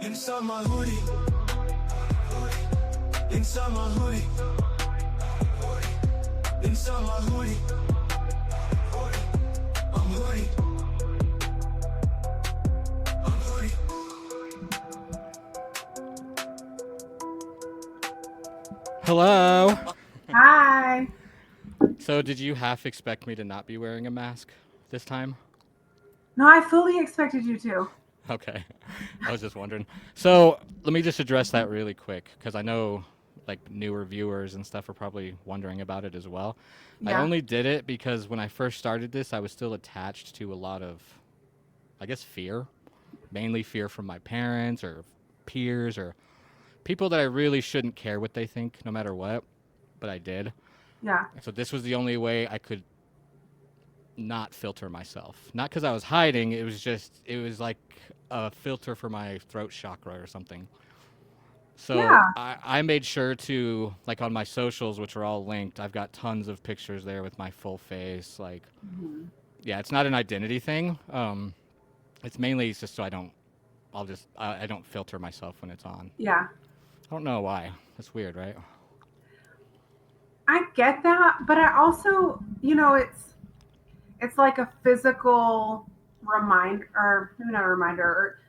Inside my hoodie. Inside my hoodie. Inside my hoodie. I'm hoodie. I'm hoodie. Hello. Hi. So did you half expect me to not be wearing a mask this time? No, I fully expected you to. Okay. I was just wondering. So let me just address that really quick because I know like newer viewers and stuff are probably wondering about it as well. I Yeah. only did it because when I first started this, I was still attached to a lot of, I guess, fear. Mainly fear from my parents or peers or people that I really shouldn't care what they think no matter what, but I did. Yeah. So this was the only way I could not filter myself. Not because I was hiding. It was like a filter for my throat chakra or something. So Yeah. I made sure to, like on my socials, which are all linked, I've got tons of pictures there with my full face. Like, Mhm. yeah, it's not an identity thing. It's mainly just so I don't filter myself when it's on. Yeah. I don't know why. That's weird, right? I get that, but I also, it's like a physical reminder, or maybe not a reminder, or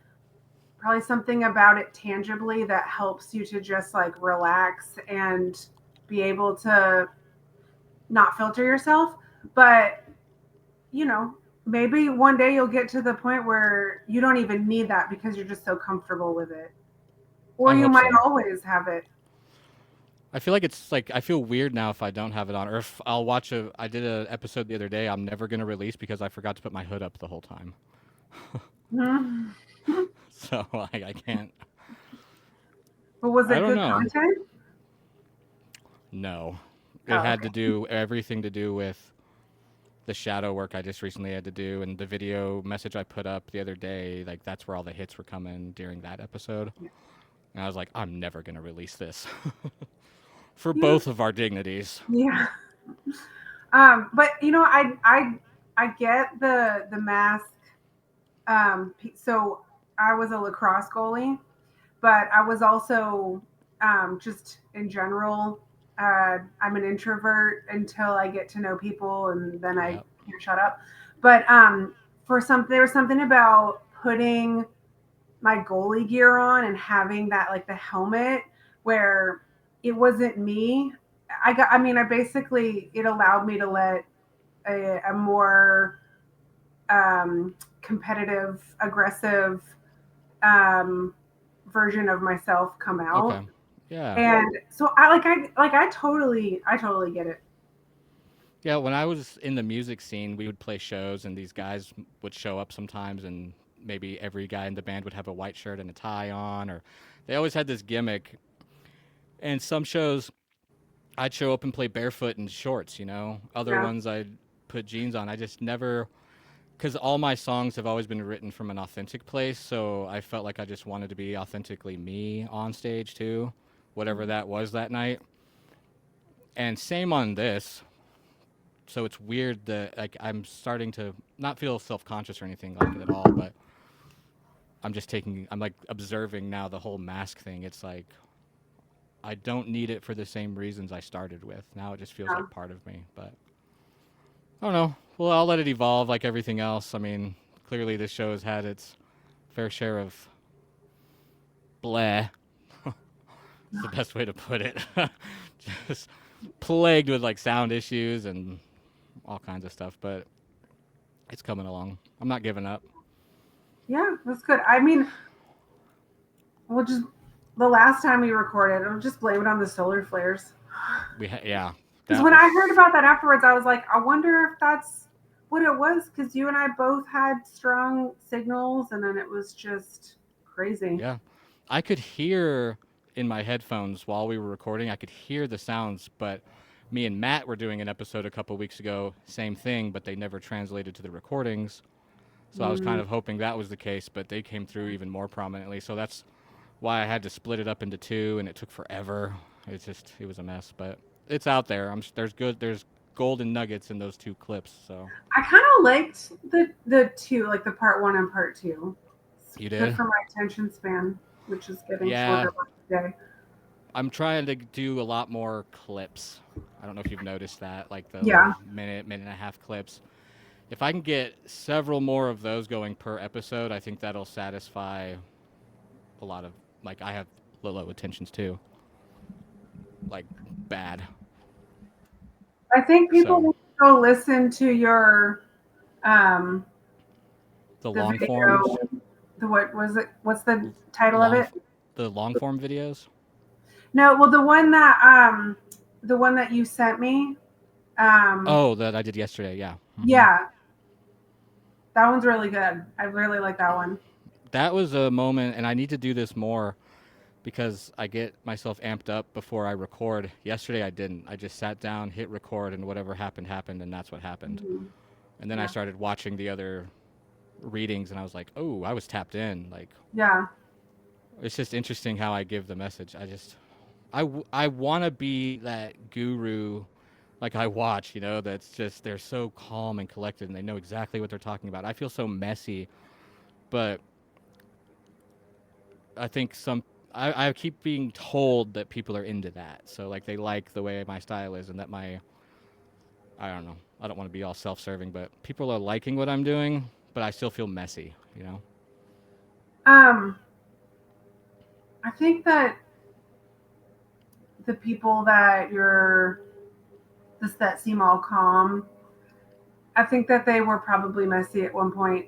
probably something about it tangibly that helps you to just like relax and be able to not filter yourself. But, you know, maybe one day you'll get to the point where you don't even need that because you're just so comfortable with it. Or I you hope might so. always have it. I feel like it's like I feel weird now if I don't have it on, or if I'll watch a. I did an episode the other day. I'm never gonna release because I forgot to put my hood up the whole time. Mhm. So like I can't. But was I it don't good know. content? No, it Oh, had to okay. do everything to do with the shadow work I just recently had to do, and the video message I put up the other day. Like that's where all the hits were coming during that episode. And I was like, I'm never gonna release this for Yeah. both of our dignities. Yeah. But I get the mask. So I was a lacrosse goalie, but I was also just in general. I'm an introvert until I get to know people, and then I Yep. can't shut up. But there was something about putting my goalie gear on and having that like the helmet where it wasn't me. I basically it allowed me to let a more competitive, aggressive um, version of myself come Okay. out. Yeah. And so I totally get it. Yeah, when I was in the music scene, we would play shows, and these guys would show up sometimes, and maybe every guy in the band would have a white shirt and a tie on, or they always had this gimmick. And some shows, I'd show up and play barefoot in shorts, you know? Other Yeah. ones, I'd put jeans on. I just never, because all my songs have always been written from an authentic place, so I felt like I just wanted to be authentically me on stage, too, whatever that was that night. And same on this. So it's weird that like I'm starting to not feel self-conscious or anything like it at all, but I'm like observing now the whole mask thing. It's like I don't need it for the same reasons I started with. Now it just feels Yeah. like part of me, but I don't know. Well, I'll let it evolve like everything else. I mean, clearly this show has had its fair share of bleh. It's the best way to put it. Just plagued with like sound issues and all kinds of stuff, but it's coming along. I'm not giving up. Yeah, that's good. I mean, we'll just the last time we recorded, I'll just blame it on the solar flares. Yeah, Because that when I heard was about that afterwards, I was like, I wonder if that's what it was. Because you and I both had strong signals, and then it was just crazy. yeah. I could hear in my headphones while we were recording. I could hear the sounds, but me and Matt were doing an episode a couple weeks ago, same thing, but they never translated to the recordings. So I was kind Mm, of hoping that was the case, but they came through even more prominently. So that's why I had to split it up into two, and it took forever. It was a mess, but it's out there. There's golden nuggets in those two clips. So I kind of liked the two, like the part one and part two. It's you good did. for my attention span. which is getting Yeah, shorter by the day. I'm trying to do a lot more clips. I don't know if you've noticed that, like the Yeah. little minute and a half clips. If I can get several more of those going per episode, I think that'll satisfy a lot of, like, I have low attentions too, like, bad. I think people So need to go listen to your um the the long video. forms, The what was it? What's the title of long, it? the long form videos. No, well the one that you sent me. Um Oh, that I did yesterday. Yeah. yeah, that one's really good. I really like that one. That was a moment, and I need to do this more because I get myself amped up before I record. Yesterday I didn't. I just sat down, hit record, and whatever happened happened, and that's what happened. Mhm. And then I Yeah. started watching the other readings, and I was like, oh, I was tapped in. Like, Yeah. it's just interesting how I give the message. I want to be that guru, like I watch, that's just, they're so calm and collected, and they know exactly what they're talking about. I feel so messy, but I think I keep being told that people are into that. So, like, they like the way my style is, and that I don't know. I don't want to be all self-serving, but people are liking what I'm doing, but I still feel messy. Um I think that the people that that seem all calm, I think that they were probably messy at one point.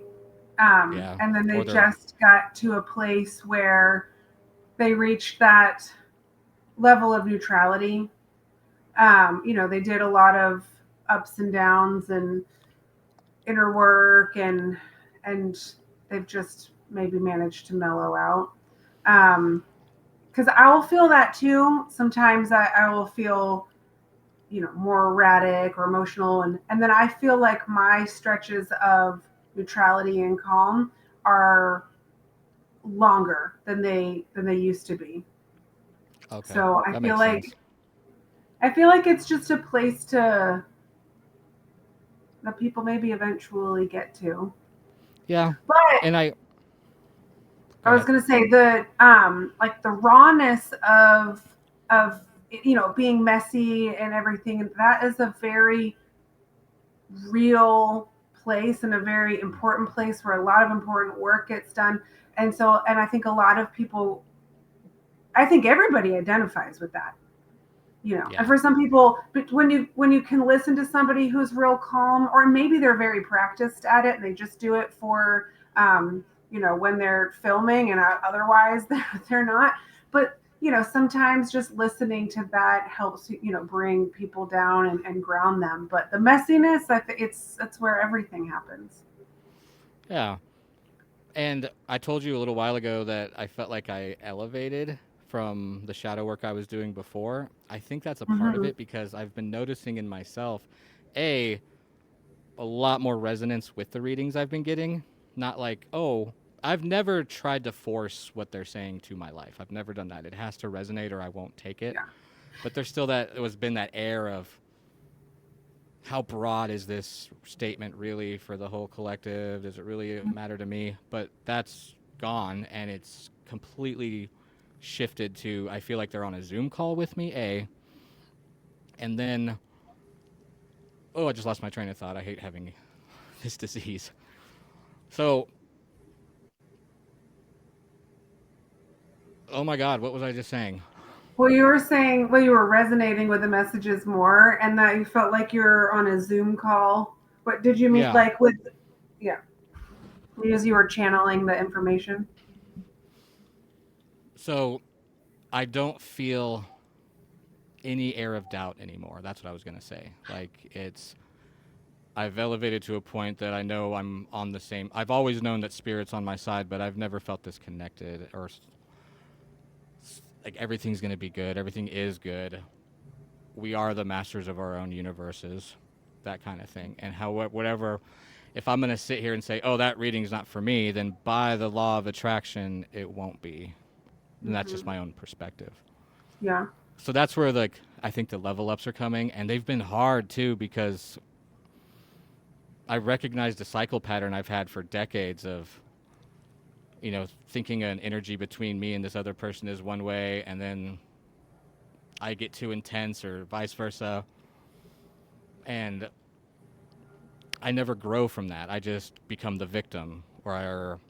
Yeah. And then they Or they're, just got to a place where they reached that level of neutrality. They did a lot of ups and downs and inner work, and they've just maybe managed to mellow out. Because I will feel that too. Sometimes I will feel, more erratic or emotional, and then I feel like my stretches of neutrality and calm are longer than they used to be. okay. So That makes sense. I feel like it's just a place to that people maybe eventually get to. Yeah. But And I go was ahead. gonna say the like the rawness of being messy and everything, that is a very real place and a very important place where a lot of important work gets done. And I think a lot of people, I think everybody identifies with that. And Yeah. for some people, but when you can listen to somebody who's real calm, or maybe they're very practiced at it and they just do it for when they're filming, and otherwise they're not. But sometimes just listening to that helps bring people down and ground them. But the messiness, I think it's where everything happens. Yeah. And I told you a little while ago that I felt like I elevated from the shadow work I was doing before. I think that's a part of Hmm. it because I've been noticing in myself, a a lot more resonance with the readings I've been getting. Not like, oh, I've never tried to force what they're saying to my life. I've never done that. It has to resonate or I won't take it. Yeah. But there's still it was been that air of how broad is this statement really for the whole collective? Does it really matter to me? But that's gone, and it's completely shifted to I feel like they're on a Zoom call with me, and then, oh, I just lost my train of thought. I hate having this disease. So, oh my God, what was I just saying? Well, you were saying, well, you were resonating with the messages more, and that you felt like you're on a Zoom call. What did you mean, Yeah. like with, yeah, as you were channeling the information? So, I don't feel any air of doubt anymore. That's what I was going to say. Like, I've elevated to a point that I know I'm on the same. I've always known that spirit's on my side, but I've never felt this connected or like everything's going to be good. Everything is good. We are the masters of our own universes, that kind of thing. And whatever, if I'm going to sit here and say, oh, that reading's not for me, then by the law of attraction, it won't be. And that's just Hmm. my own perspective. Yeah. So that's where I think the level ups are coming, and they've been hard too because I recognized a cycle pattern I've had for decades of thinking an energy between me and this other person is one way, and then I get too intense or vice versa. And I never grow from that. I just become the victim, or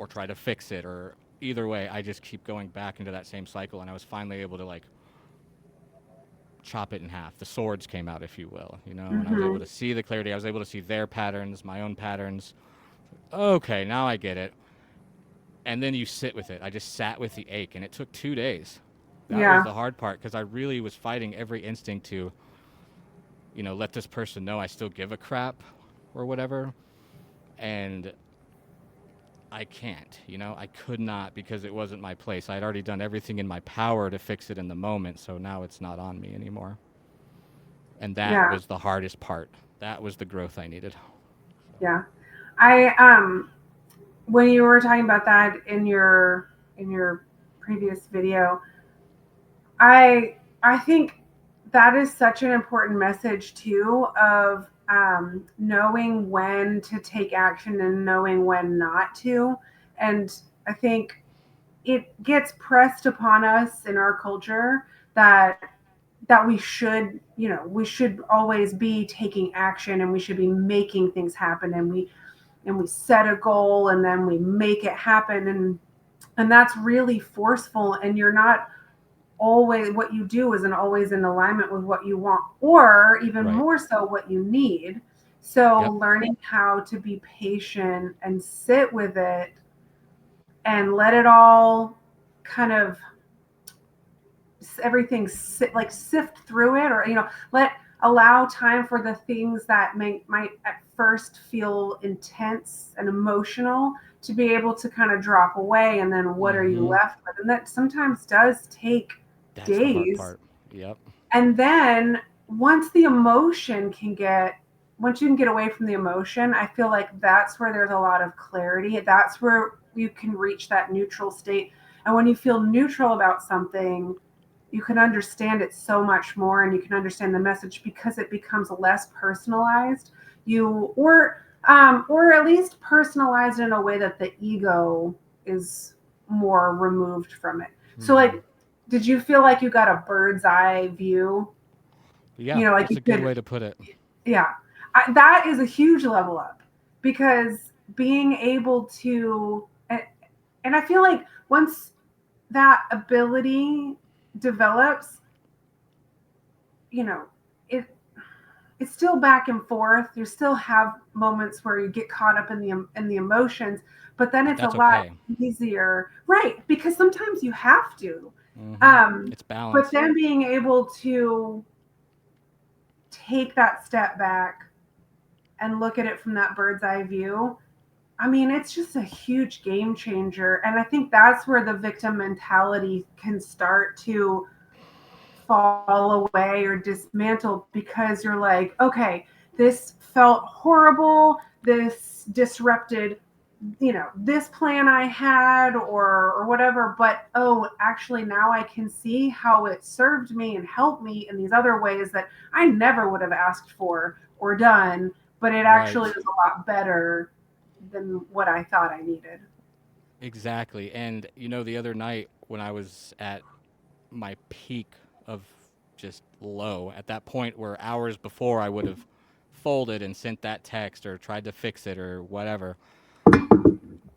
try to fix it, or either way, I just keep going back into that same cycle. And I was finally able to like chop it in half. The swords came out, if you will, and I was able Mm-hmm. to see the clarity. I was able to see their patterns, my own patterns. Okay, now I get it. And then you sit with it. I just sat with the ache, and it took 2 days. That was Yeah. the hard part, because I really was fighting every instinct to, let this person know I still give a crap or whatever. And I can't, I could not, because it wasn't my place. I had already done everything in my power to fix it in the moment, so now it's not on me anymore. And that Yeah. was the hardest part. That was the growth I needed. Yeah. I when you were talking about that in your previous video, I think that is such an important message too, of knowing when to take action and knowing when not to. And I think it gets pressed upon us in our culture that we should always be taking action, and we should be making things happen, and we set a goal and then we make it happen, and that's really forceful, and you're not always, what you do isn't always in alignment with what you want, or even Right. more so what you need. So Yep. learning how to be patient and sit with it and let it all kind of everything like sift through it, or let allow time for the things that might at first feel intense and emotional to be able to kind of drop away, and then what are you Mm-hmm. left with, and that sometimes does take That's the hard days. part. Yep. And then once the emotion can get once you can get away from the emotion, I feel like that's where there's a lot of clarity. That's where you can reach that neutral state. And when you feel neutral about something, you can understand it so much more, and you can understand the message because it becomes less personalized. You or at least personalized in a way that the ego is more removed from it. So Mm-hmm. like, did you feel like you got a bird's eye view? Yeah, Like that's you a good could, way to put it. yeah. That is a huge level up, because being able to, and I feel like once that ability develops, you know, it it's still back and forth. You still have moments where you get caught up in the emotions, but then But it's a that's lot okay. easier, right? Because sometimes you have to. Mm-hmm. Um, It's but balance. then being able to take that step back and look at it from that bird's eye view, I mean, it's just a huge game changer. And I think that's where the victim mentality can start to fall away or dismantle, because you're like, okay, this felt horrible. This disrupted, this plan I had, or whatever. But oh, actually, now I can see how it served me and helped me in these other ways that I never would have asked for or done. But it actually Right. is a lot better than what I thought I needed. Exactly. And the other night when I was at my peak of just low, at that point where hours before I would have folded and sent that text or tried to fix it or whatever,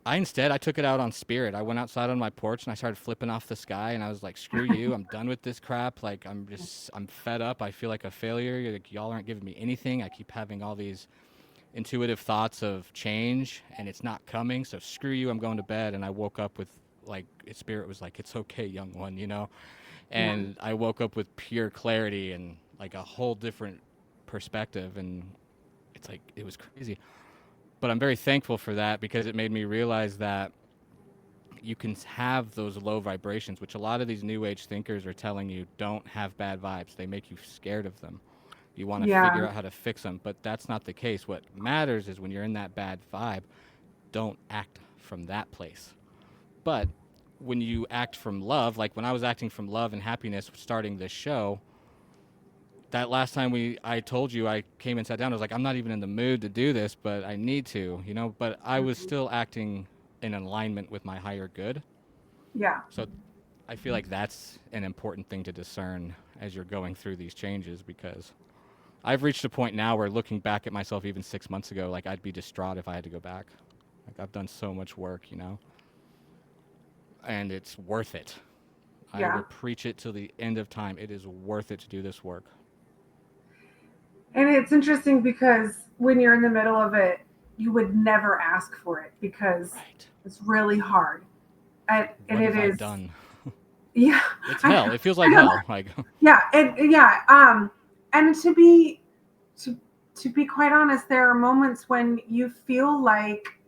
I took it out on spirit. I went outside on my porch and I started flipping off the sky, and I was like, "Screw you! I'm done with this crap. Like I'm fed up. I feel like a failure. Like, y'all aren't giving me anything. I keep having all these intuitive thoughts of change, and it's not coming. So screw you. I'm going to bed." And I woke up with like spirit was like, "It's okay, young one." Yeah. And I woke up with pure clarity and like a whole different perspective, and it's like it was crazy. But I'm very thankful for that, because it made me realize that you can have those low vibrations, which a lot of these new age thinkers are telling you don't have bad vibes. They make you scared of them. You want to figure Yeah. out how to fix them, but that's not the case. What matters is when you're in that bad vibe, don't act from that place. But when you act from love, like when I was acting from love and happiness starting this show, that last time I told you, I came and sat down, I was like, I'm not even in the mood to do this, but I need to, but I was still acting in alignment with my higher good. Yeah. So I feel like that's an important thing to discern as you're going through these changes, because I've reached a point now where looking back at myself even 6 months ago, like I'd be distraught if I had to go back. Like I've done so much work, and it's worth it. I Yeah. will preach it till the end of time. It is worth it to do this work. And it's interesting because when you're in the middle of it, you would never ask for it because Right. it's really hard. And What it have I is, done? yeah. It's I, hell. It feels I like know. hell. Like, Yeah. And to be quite honest, there are moments when you feel like,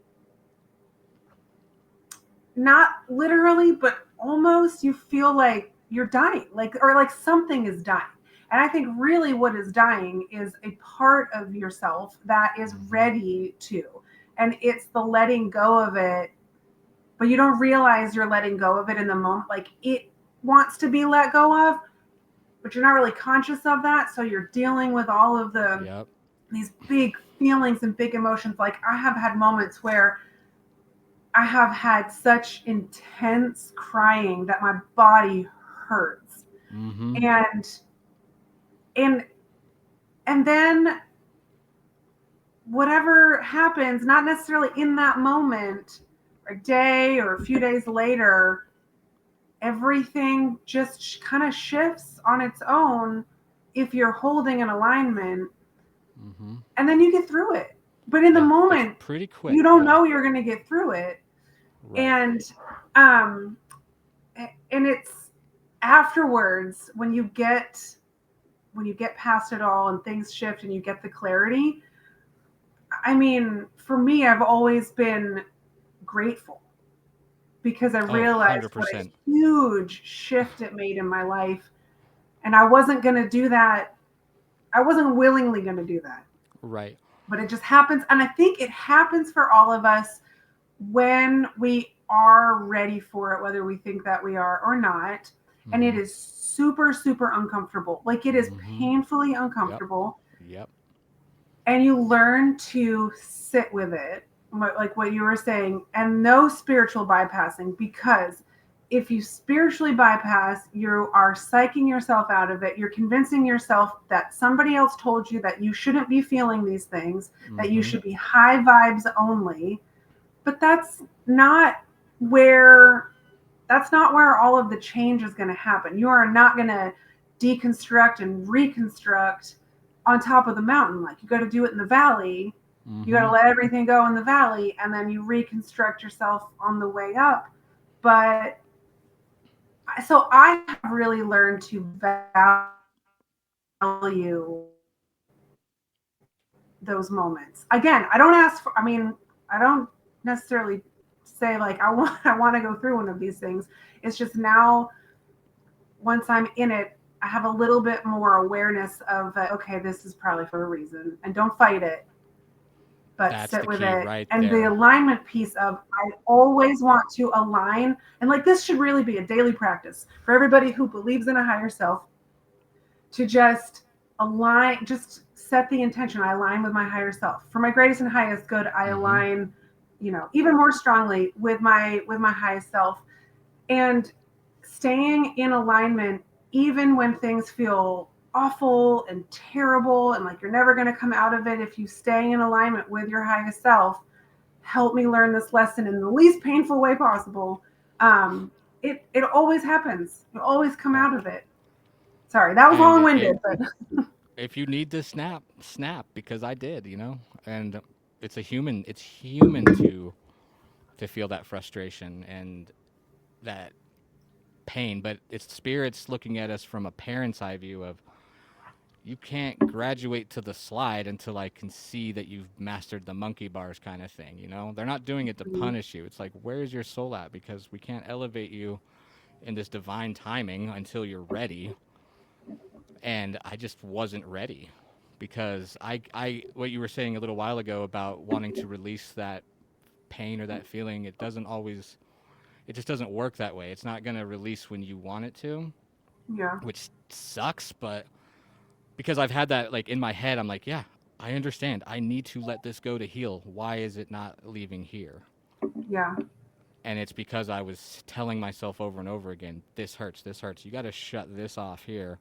not literally, but almost, you feel like you're dying, like, or like something is dying. And I think really what is dying is a part of yourself that is ready to, and it's the letting go of it, but you don't realize you're letting go of it in the moment. Like it wants to be let go of, but you're not really conscious of that. So you're dealing with all of yep. these big feelings and big emotions. Like I have had moments where I have had such intense crying that my body hurts. Mm-hmm. And and and then whatever happens, not necessarily in that moment, a day or a few days later, everything just kind of shifts on its own if you're holding an alignment, Mm-hmm. and then you get through it. But in the Yeah. It's moment, pretty quick. you don't Yeah. know you're going to get through it. Right. And um and it's afterwards when you get past it all and things shift and you get the clarity. I mean, for me, I've always been grateful because I Oh, realized what a 100%. huge shift it made in my life, and I wasn't going to do that. I wasn't willingly going to do that, Right. but it just happens. And I think it happens for all of us when we are ready for it, whether we think that we are or not. And it Mm-hmm. is super, super uncomfortable. Like it is Mm-hmm. painfully Yep. uncomfortable. Yep. And you learn to sit with it, like what you were saying, and no spiritual bypassing, because if you spiritually bypass, you are psyching yourself out of it. You're convincing yourself that somebody else told you that you shouldn't be feeling these things, that you Mm-hmm. should be high vibes only. But where that's not where all of the change is going to happen. You are not going to deconstruct and reconstruct on top of the mountain. Like you got to do it in the valley. You got to Mm-hmm. let everything go in the valley, and then you reconstruct yourself on the way up. But so I have really learned to value those moments. Again, I don't ask for, I mean, I don't necessarily say like I want to go through one of these things. It's just now once I'm in it, I have a little bit more awareness of okay, this is probably for a reason, and don't fight it, but That's sit the with key it. right And the there. alignment piece of I always want to align, and like this should really be a daily practice for everybody who believes in a higher self, to just align, just set the intention. I align with my higher self. For my greatest and highest good, I Mm-hmm. align, even more strongly with my highest self. And staying in alignment, even when things feel awful and terrible and like you're never going to come out of it, if you stay in alignment with your highest self, help me learn this lesson in the least painful way possible. It always happens. You always come Oh. out of it. Sorry, that was And long-winded, but if you need to snap, snap, because I did. And it's human to feel that frustration and that pain, but it's spirits looking at us from a parent's eye view of, you can't graduate to the slide until I can see that you've mastered the monkey bars kind of thing. They're not doing it to punish you. It's like, where's your soul at? Because we can't elevate you in this divine timing until you're ready. And I just wasn't ready, because what you were saying a little while ago about wanting to release that pain or that feeling, it just doesn't work that way. It's not going to release when you want it to, yeah, which sucks. But because I've had that like in my head, I'm like, yeah, I understand. I need to let this go to heal. Why is it not leaving here? yeah. And it's because I was telling myself over and over again, this hurts, this hurts. You got to shut this off here.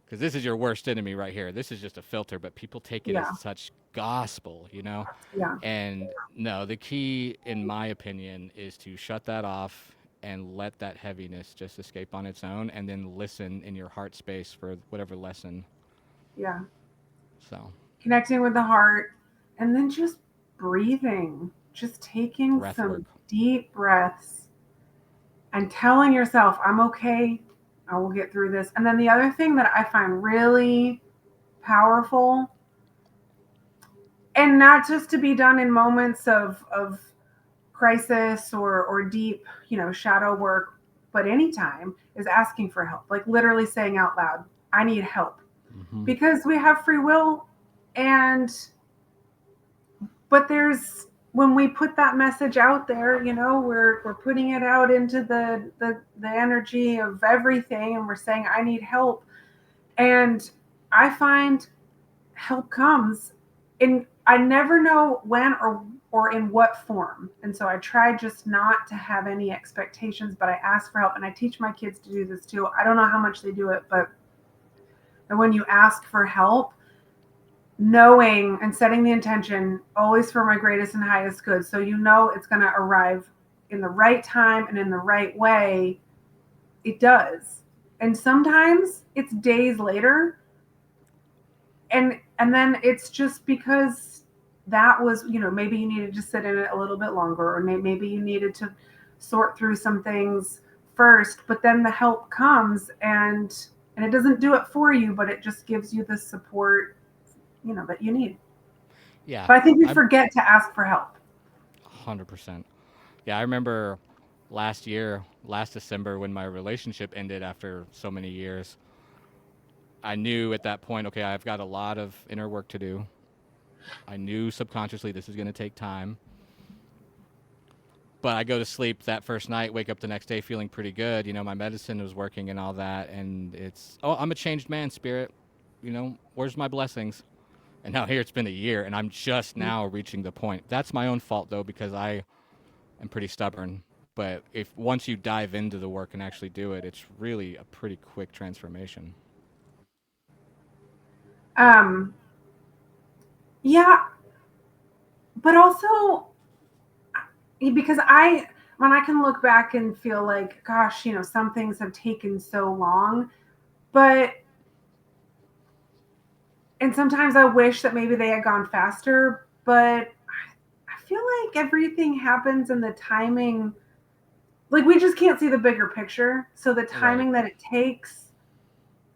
Because this is your worst enemy right here. This is just a filter, but people take it as Yeah. such gospel, Yeah. And no, the key, in my opinion, is to shut that off and let that heaviness just escape on its own, and then listen in your heart space for whatever lesson. Yeah. So, Connecting with the heart, and then just breathing, just taking breath work. some deep breaths and telling yourself, I'm okay. I will get through this. And then the other thing that I find really powerful, and not just to be done in moments of crisis or deep, shadow work, but anytime, is asking for help. Like literally saying out loud, I need help. Mm-hmm. Because we have free will, and but there's, when we put that message out there, we're putting it out into the energy of everything, and we're saying I need help. And I find help comes in, I never know when or in what form. And so I try just not to have any expectations, but I ask for help, and I teach my kids to do this too. I don't know how much they do it, but when you ask for help, knowing and setting the intention always for my greatest and highest good, so it's going to arrive in the right time and in the right way, it does. And sometimes it's days later, and then it's just because that was, maybe you needed to sit in it a little bit longer, or maybe you needed to sort through some things first, but then the help comes, and it doesn't do it for you, but it just gives you the support that you need. Yeah, But I think we I forget to ask for help. 100%. Yeah, I remember last December, when my relationship ended after so many years. I knew at that point, okay, I've got a lot of inner work to do. I knew subconsciously this is going to take time. But I go to sleep that first night, wake up the next day feeling pretty good. My medicine was working and all that. And I'm a changed man, spirit. Where's my blessings? And now here it's been a year, and I'm just now reaching the point. That's my own fault, though, because I am pretty stubborn. But if once you dive into the work and actually do it, it's really a pretty quick transformation. um yeah, but also, because when I can look back and feel like, gosh, some things have taken so long, but and sometimes I wish that maybe they had gone faster, but I feel like everything happens in the timing. Like, we just can't see the bigger picture. So the Right. timing that it takes,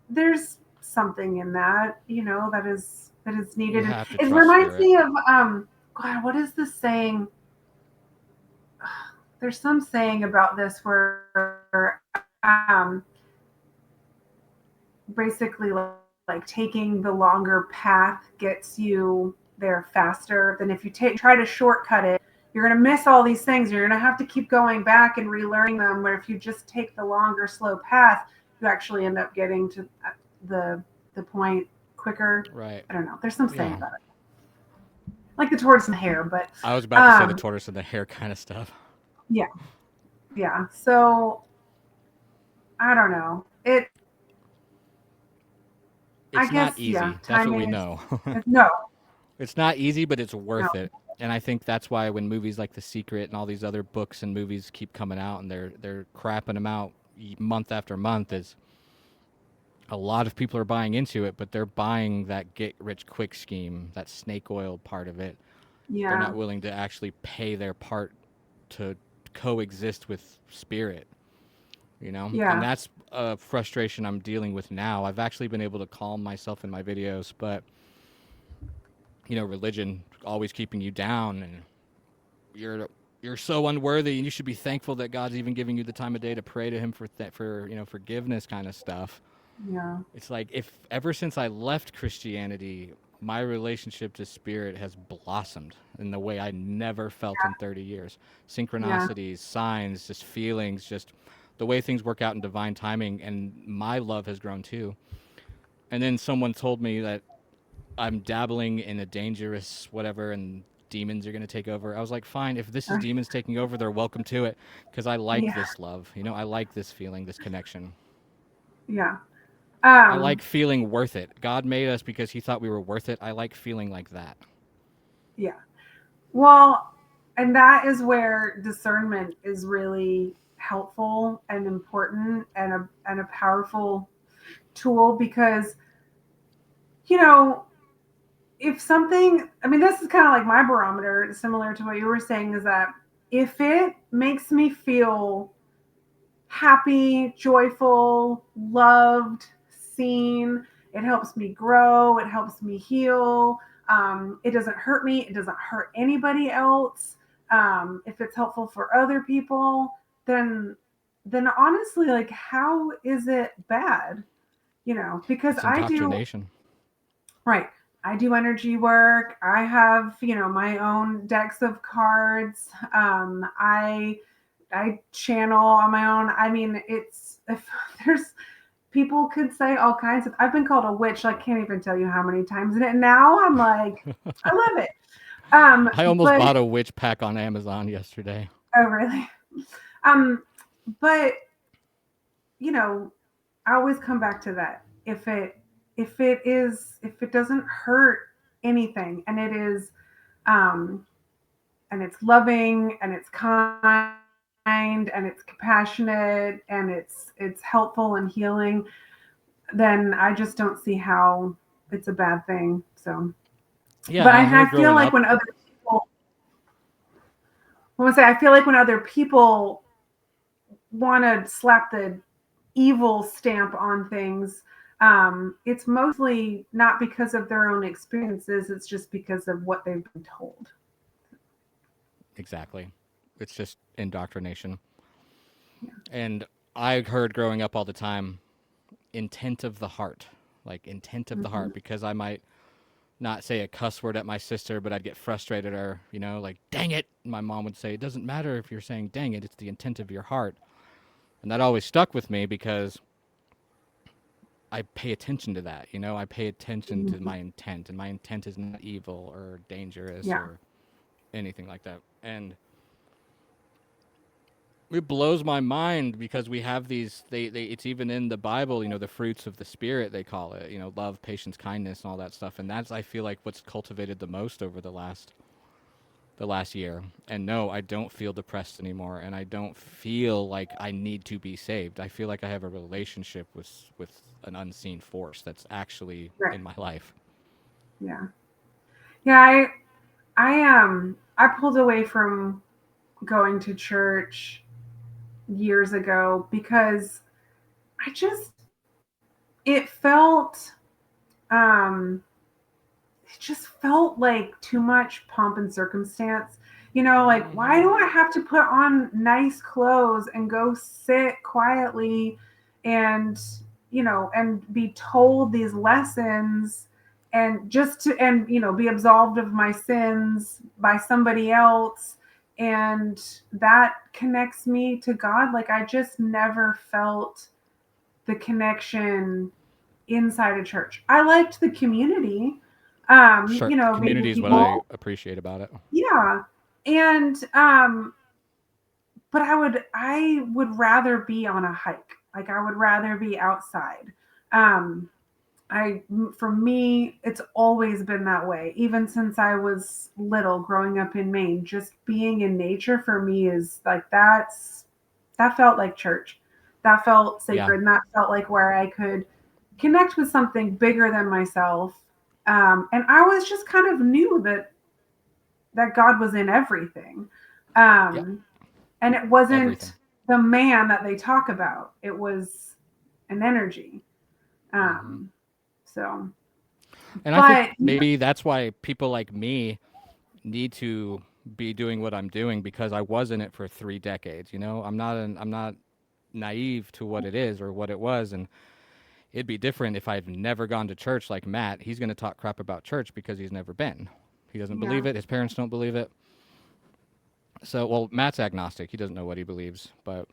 there's something in that, that is You needed. And have to it trust reminds spirit. me of God, what is the saying? There's some saying about this where basically like taking the longer path gets you there faster than if you try to shortcut it. You're going to miss all these things. You're going to have to keep going back and relearning them. Where if you just take the longer, slow path, you actually end up getting to the point quicker. Right. I don't know. There's some saying Yeah. about it, like the tortoise and the hare. But I was about to say the tortoise and the hare kind of stuff. yeah, yeah. So I don't know. I It's not guess, yeah. easy. That's what we Timing is know. no, It's not easy, but it's no. worth it. And I think that's why when movies like The Secret and all these other books and movies keep coming out, and they're crapping them out month after month, is a lot of people are buying into it, but they're buying that get rich quick scheme, that snake oil part of it. They're Yeah, not willing to actually pay their part to coexist with spirit, And yeah, that's a frustration I'm dealing with now. I've actually been able to calm myself in my videos, but religion always keeping you down, and you're so unworthy, and you should be thankful that God's even giving you the time of day to pray to him for forgiveness kind of stuff. yeah, It's like, if ever since I left Christianity, my relationship to spirit has blossomed in the way I never felt in 30 years. yeah. Synchronicities, signs, just feelings, just the way things work out in divine timing, and my love has grown too. And then someone told me that I'm dabbling in a dangerous whatever, and demons are going to take over. I was like, fine, if this is Uh, demons taking over, they're welcome to it, because I like yeah, this love. I like this feeling, this connection. yeah. I like Um, feeling worth it. God made us because he thought we were worth it. I like feeling like that. yeah. Well, and that is where discernment is really helpful and important and a powerful tool because you know if something, I mean, this is kind of like my barometer, similar to what you were saying, is that if it makes me feel happy, joyful, loved, seen, it helps me grow, it helps me heal. It doesn't hurt me, it doesn't hurt anybody else. If it's helpful for other people, then then honestly, like, how is it bad? Because It's I do. indoctrination. Right. I do energy work. I have, my own decks of cards. I channel on my own. I mean, it's if there's people could say all kinds of. I've been called a witch. I can't even tell you how many times, and now I'm like, I love it. I almost But bought a witch pack on Amazon yesterday. oh really? Um, but you know, I always come back to that. If it doesn't hurt anything, um and it's loving and it's kind and it's compassionate and it's helpful and healing, then I just don't see how it's a bad thing. So, Yeah, but and I know I feel growing like up, when other people, I want to say, I feel like when other people want to slap the evil stamp on things, it's mostly not because of their own experiences. It's just because of what they've been told. exactly. It's just indoctrination. Yeah. And I heard growing up all the time, intent of the heart, like intent of the Mm-hmm. heart, because I might not say a cuss word at my sister, but I'd get frustrated or, like, dang it. My mom would say, it doesn't matter if you're saying dang it, it's the intent of your heart. And that always stuck with me because I pay attention to that. I pay attention to Mm-hmm. my intent, and my intent is not evil or dangerous Yeah. or anything like that. And it blows my mind because we have these it's even in the Bible, the fruits of the spirit, they call it, love, patience, kindness, and all that stuff. And that's, I feel like, what's cultivated the most over the last year. And no, I don't feel depressed anymore, and I don't feel like I need to be saved. I feel like I have a relationship with an unseen force that's actually Right. in my life. Yeah. Yeah. I pulled away from going to church years ago because I just it felt um it just felt like too much pomp and circumstance. Like, why Hmm. do I have to put on nice clothes and go sit quietly and, and be told these lessons and just to, and, be absolved of my sins by somebody else. And that connects me to God. Like, I just never felt the connection inside a church. I liked the community. Sure, Maybe community is what I people, appreciate about it. yeah. And but I would rather be on a hike. Like, I would rather be outside. Um I For me, it's always been that way. Even since I was little, growing up in Maine, just being in nature for me is like that felt like church. That felt Yeah. sacred. And that felt like where I could connect with something bigger than myself. And I was just kind of knew that God was in everything. Yep. Um, and it Everything. wasn't the man that they talk about. It was an energy. Hmm. Um, so, And I think but maybe that's why people like me need to be doing what I'm doing, because I was in it for 3 decades. I'm not naive to what it is or what it was, and it'd be different if I'd never gone to church like Matt. He's going to talk crap about church because he's never been. He doesn't yeah, believe it. His parents don't believe it. So, well, Matt's agnostic. He doesn't know what he believes, but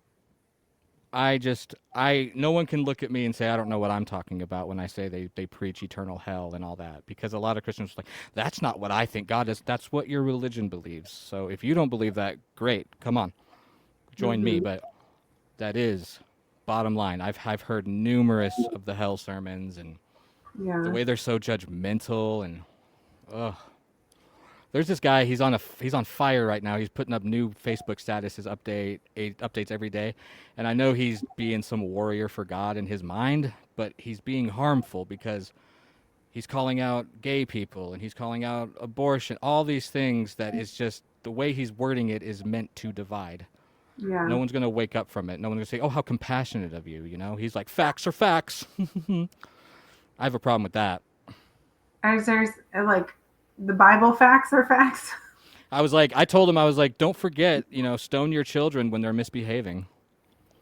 no one can look at me and say I don't know what I'm talking about when I say they preach eternal hell and all that, because a lot of Christians are like, that's not what I think God is. That's what your religion believes. So if you don't believe that, great, come on, join me. Mhm. But that is bottom line. I've heard numerous of the hell sermons, and the Yeah. way they're so judgmental, and ugh. There's this guy. He's on fire right now. He's putting up new Facebook statuses, updates every day, and I know he's being some warrior for God in his mind, but he's being harmful because he's calling out gay people and he's calling out abortion. All these things that is just the way he's wording it is meant to divide. Yeah. No one's gonna wake up from it. No one's gonna say, "Oh, how compassionate of you." You know, he's like, "Facts are facts." I have a problem with that. There's like the Bible facts are facts. I told him, I was like, don't forget, stone your children when they're misbehaving.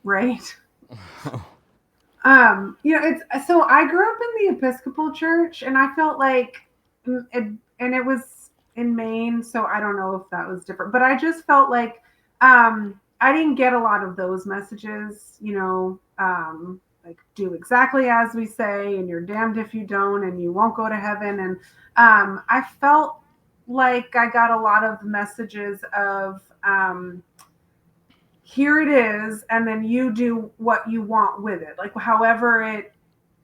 Right. It's so I grew up in the Episcopal Church, and I felt like, and it was in Maine, so I don't know if that was different, but I just felt like I didn't get a lot of those messages, like do exactly as we say, and you're damned if you don't, and you won't go to heaven. And I felt like I got a lot of messages of here it is, and then you do what you want with it, like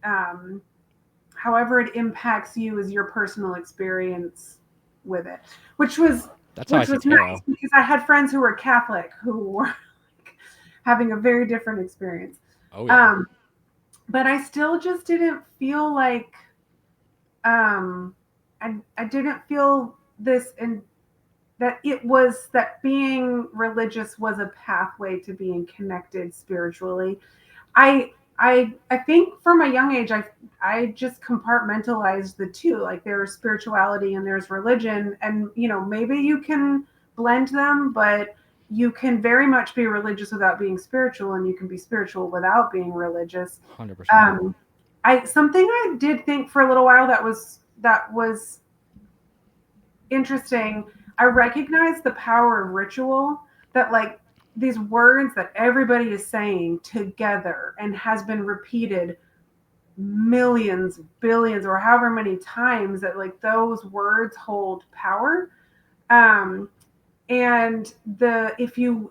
um, however it impacts you as your personal experience with it, which was That's how I which see was nice tarot. because I had friends who were Catholic who were like, having a very different experience. Oh yeah. Um, but I still just didn't feel like I didn't feel this in that it was that being religious was a pathway to being connected spiritually. I think from a young age I just compartmentalized the two. Like there's spirituality and there's religion, and maybe you can blend them, but you can very much be religious without being spiritual, and you can be spiritual without being religious. 100%. I something I did think for a little while that was interesting. I recognize the power of ritual, that like these words that everybody is saying together and has been repeated millions, billions, or however many times, that like those words hold power. Um, and if you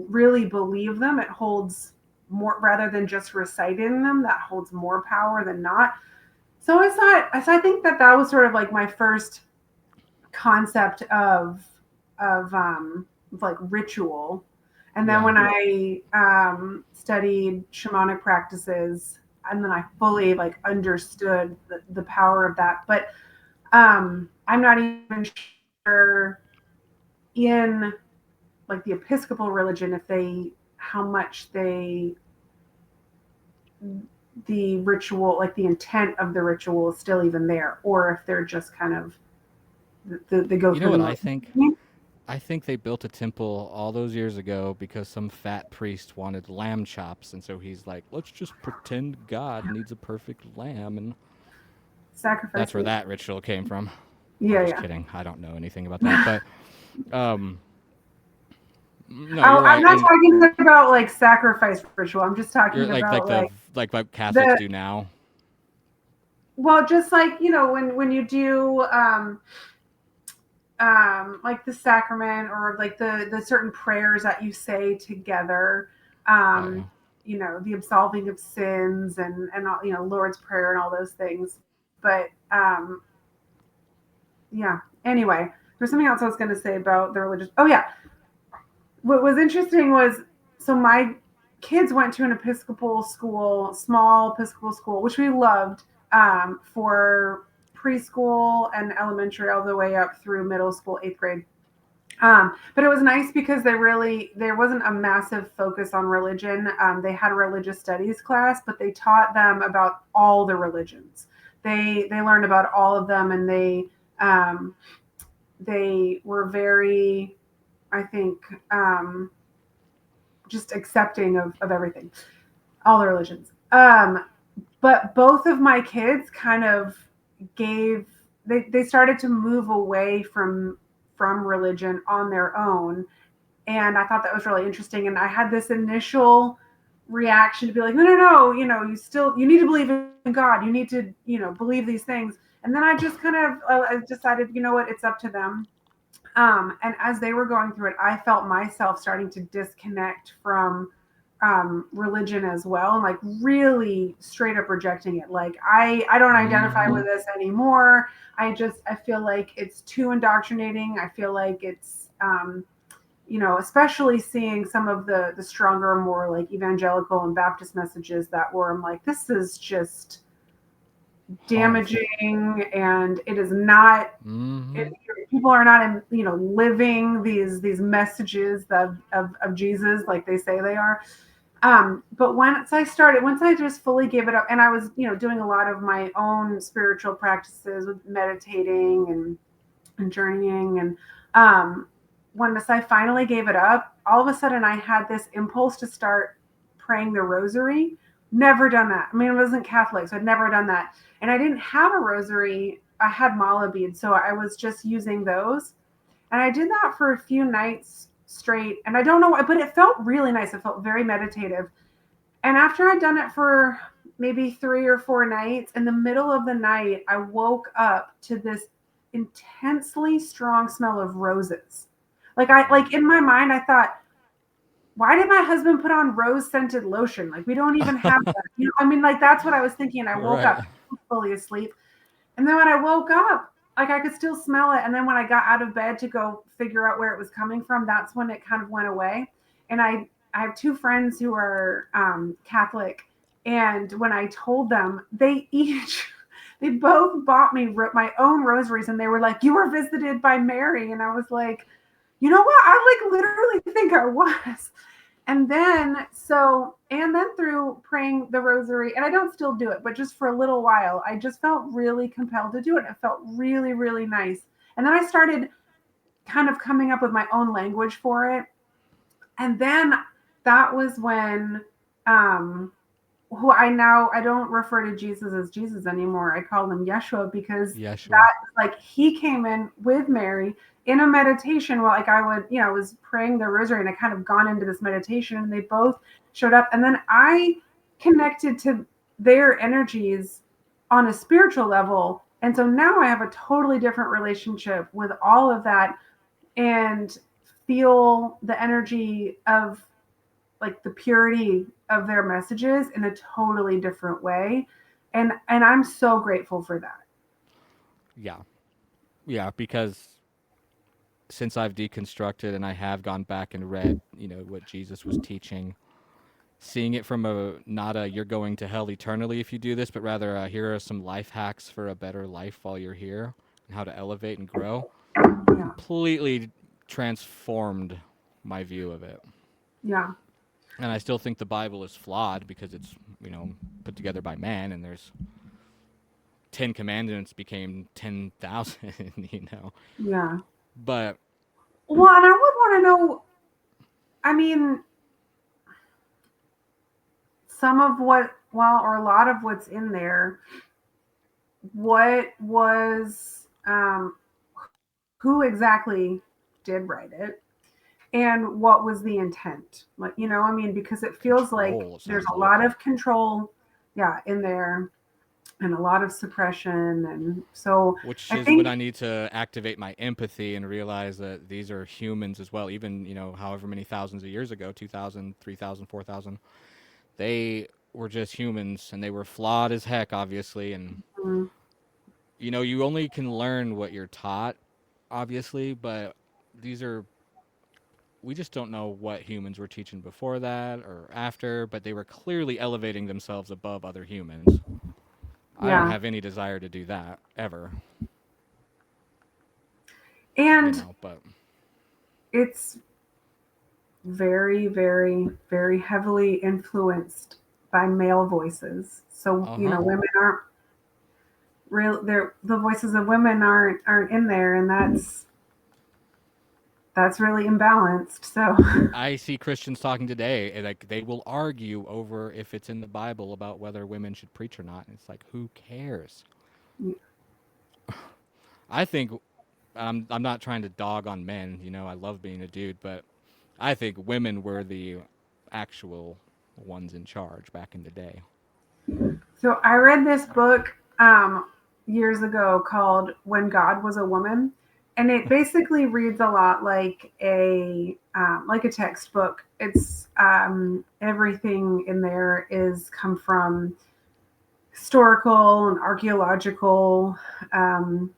really believe them, it holds more, rather than just reciting them, that holds more power than not. So I think that was sort of like my first concept of like ritual. And then Yeah. when I studied shamanic practices, and then I fully like understood the power of that. But I'm not even sure in like the Episcopal religion if they how much they the ritual, like the intent of the ritual is still even there, or if they're just kind of they go You know through the what I motions. think? I think they built a temple all those years ago because some fat priest wanted lamb chops, and so he's like, let's just pretend God needs a perfect lamb, and that's where Sacrifices. that ritual came from. I'm just Yeah. kidding. I don't know anything about that, but um, no, you're Oh, I'm right, not and talking about like sacrifice ritual. I'm just you're talking like about like like what Catholics the do now. well, just like when you do like the sacrament, or like the certain prayers that you say together, Oh yeah. um, the absolving of sins, and all, Lord's Prayer and all those things. But yeah. Anyway, there's something else I was going to say about the religious. Oh yeah, what was interesting was, so my kids went to an Episcopal school, small Episcopal school, which we loved, for preschool and elementary all the way up through middle school, 8th grade. But it was nice because there wasn't a massive focus on religion. They had a religious studies class, but they taught them about all the religions. They learned about all of them, and they were very, I think, just accepting of everything, all the religions. But both of my kids kind of they started to move away from religion on their own, and I thought that was really interesting. And I had this initial reaction to be like, no, no, no, you need to believe in God. You need to, believe these things. And then I just kind of I decided, you know what, it's up to them. And as they were going through it, I felt myself starting to disconnect from religion as well, and like really straight up rejecting it. Like I don't identify with this anymore. I feel like it's too indoctrinating. I feel like it's especially seeing some of the stronger, more like evangelical and Baptist messages that were, I'm like, this is just damaging, and it is not. People are not, living these messages of Jesus like they say they are. But once I just fully gave it up, and I was, doing a lot of my own spiritual practices with meditating and journeying, and once I finally gave it up, all of a sudden I had this impulse to start praying the rosary. Never done that. I mean, I wasn't Catholic, so I'd never done that. And I didn't have a rosary. I had mala beads, so I was just using those. And I did that for a few nights straight. And I don't know why, but it felt really nice. It felt very meditative. And after I'd done it for maybe 3 or 4 nights, in the middle of the night, I woke up to this intensely strong smell of roses. Like in my mind, I thought, why did my husband put on rose scented lotion? Like, we don't even have that. I mean, like, that's what I was thinking. I woke up fully asleep. And then when I woke up, like, I could still smell it. And then when I got out of bed to go figure out where it was coming from, that's when it kind of went away. And I have 2 friends who are Catholic. And when I told them, they both bought me my own rosaries. And they were like, you were visited by Mary. And I was like, you know what? I like literally think I was. And then through praying the rosary, and I don't still do it, but just for a little while, I just felt really compelled to do it. It felt really, really nice. And then I started kind of coming up with my own language for it. And then that was when I don't refer to Jesus as Jesus anymore. I call him Yeshua, because that, like, he came in with Mary in a meditation while, like, I was praying the rosary, and I kind of gone into this meditation, and they both showed up. And then I connected to their energies on a spiritual level. And so now I have a totally different relationship with all of that, and feel the energy of, like, the purity of their messages in a totally different way. And I'm so grateful for that. Yeah, because since I've deconstructed and I have gone back and read, what Jesus was teaching, seeing it from not a you're going to hell eternally if you do this, but rather here are some life hacks for a better life while you're here, and how to elevate and grow, completely transformed my view of it. Yeah. And I still think the Bible is flawed because it's, put together by man, and there's 10 commandments became 10,000, Yeah. But well, and I would want to know, I mean, some of what, or a lot of what's in there, what was, who exactly did write it, and what was the intent? Like, because it feels like there's a lot of control, in there, and a lot of suppression. And so, which is when I need to activate my empathy and realize that these are humans as well. Even, however many thousands of years ago, 2,000, 3,000, 4,000, they were just humans, and they were flawed as heck, obviously. And, you only can learn what you're taught, obviously, but we just don't know what humans were teaching before that or after, but they were clearly elevating themselves above other humans. I don't have any desire to do that ever. And but it's very, very, very heavily influenced by male voices. So, women aren't real. The voices of women aren't in there, and that's really imbalanced. So I see Christians talking today, and like they will argue over if it's in the Bible about whether women should preach or not. And it's like, who cares? Yeah. I think I'm not trying to dog on men. I love being a dude, but I think women were the actual ones in charge back in the day. So I read this book years ago called When God Was a Woman, and it basically reads a lot like a textbook. It's everything in there is come from historical and archaeological um,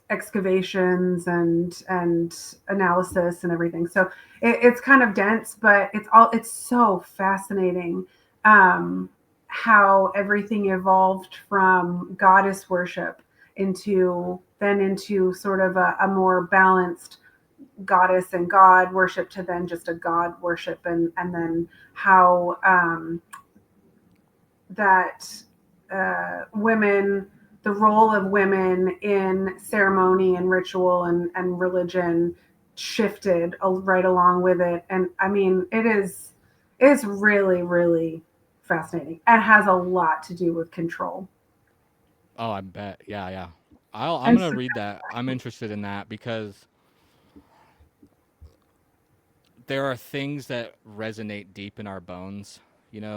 excavations and analysis and everything. So it's kind of dense, but it's so fascinating um, how everything evolved from goddess worship into sort of a more balanced goddess and god worship to then just a god worship and then how that women, the role of women in ceremony and ritual and religion shifted right along with it. And I mean, it's really, really fascinating and has a lot to do with control. Oh, I bet. Yeah, yeah. I'm And gonna so, read that. I'm interested in that because there are things that resonate deep in our bones,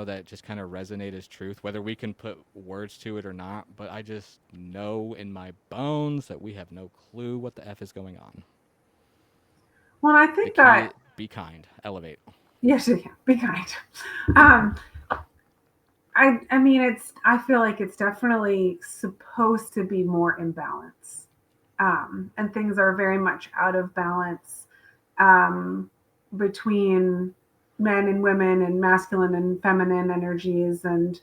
that just kind of resonate as truth, whether we can put words to it or not. But I just know in my bones that we have no clue what the F is going on. well, I The think key that, is be kind, elevate. yes, yeah, be kind. Um, I mean, I feel like it's definitely supposed to be more in balance. And things are very much out of balance um, between men and women and masculine and feminine energies. And,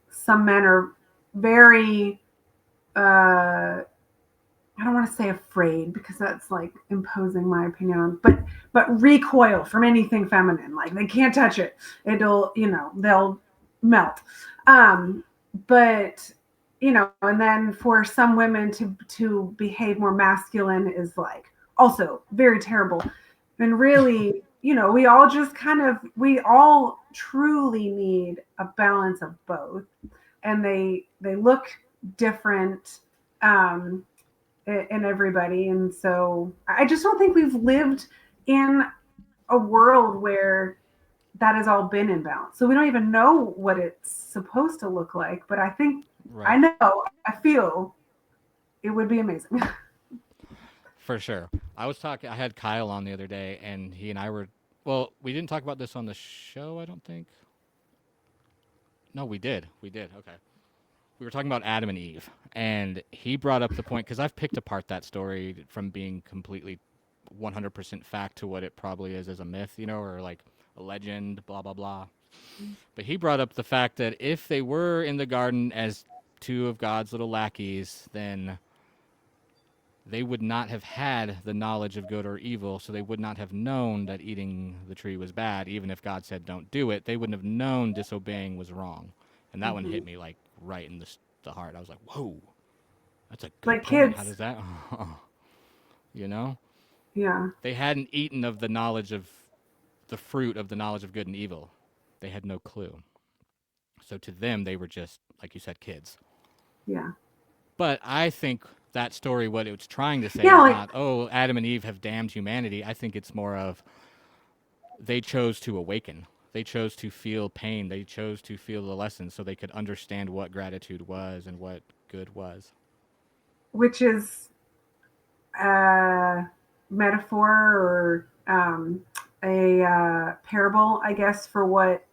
some men are very, I don't want to say afraid because that's like imposing my opinion on, but recoil from anything feminine. Like they can't touch it. They'll melt. Um, but and then for some women to behave more masculine is like also very terrible. And really, we all truly need a balance of both. And they look different. Um, in everybody. And so I just don't think we've lived in a world where that has all been in balance. So we don't even know what it's supposed to look like. But I Right. know, I feel it would be amazing. For sure. I had Kyle on the other day, and he and I were, well, we didn't talk about this on the show, I don't think. No, we did. We did. Okay. We were talking about Adam and Eve, and he brought up the point because I've picked apart that story from being completely 100% fact to what it probably is as a myth, or like a legend, blah, blah, blah. But he brought up the fact that if they were in the garden as two of God's little lackeys, then they would not have had the knowledge of good or evil, so they would not have known that eating the tree was bad, even if God said don't do it. They wouldn't have known disobeying was wrong. And that one Mm-hmm. hit me like right in the heart. I was like, whoa, that's a good Like point. How kids. does that, you know? Yeah. They hadn't eaten of the knowledge of the fruit of the knowledge of good and evil. They had no clue. So to them, they were just, like you said, kids. Yeah. But I think that story, what it was trying to say Yeah. is Like, not, oh, Adam and Eve have damned humanity. I think it's more of they chose to awaken. They chose to feel pain. They chose to feel the lessons so they could understand what gratitude was and what good was. which is a metaphor or a parable, I guess, for what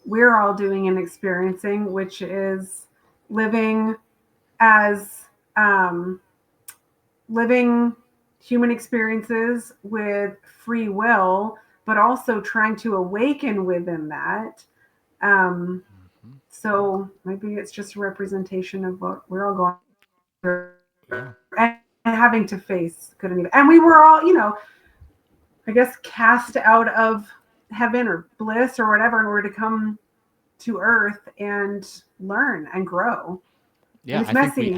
we're all doing and experiencing, which is living as um, living human experiences with free will, but also trying to awaken within that. Um, Hmm. so maybe it's just a representation of what we're all going through Yeah. and having to face good and evil. And we were all, I guess, cast out of heaven or bliss or whatever in order to come to earth and learn and grow. And Yeah, it's messy.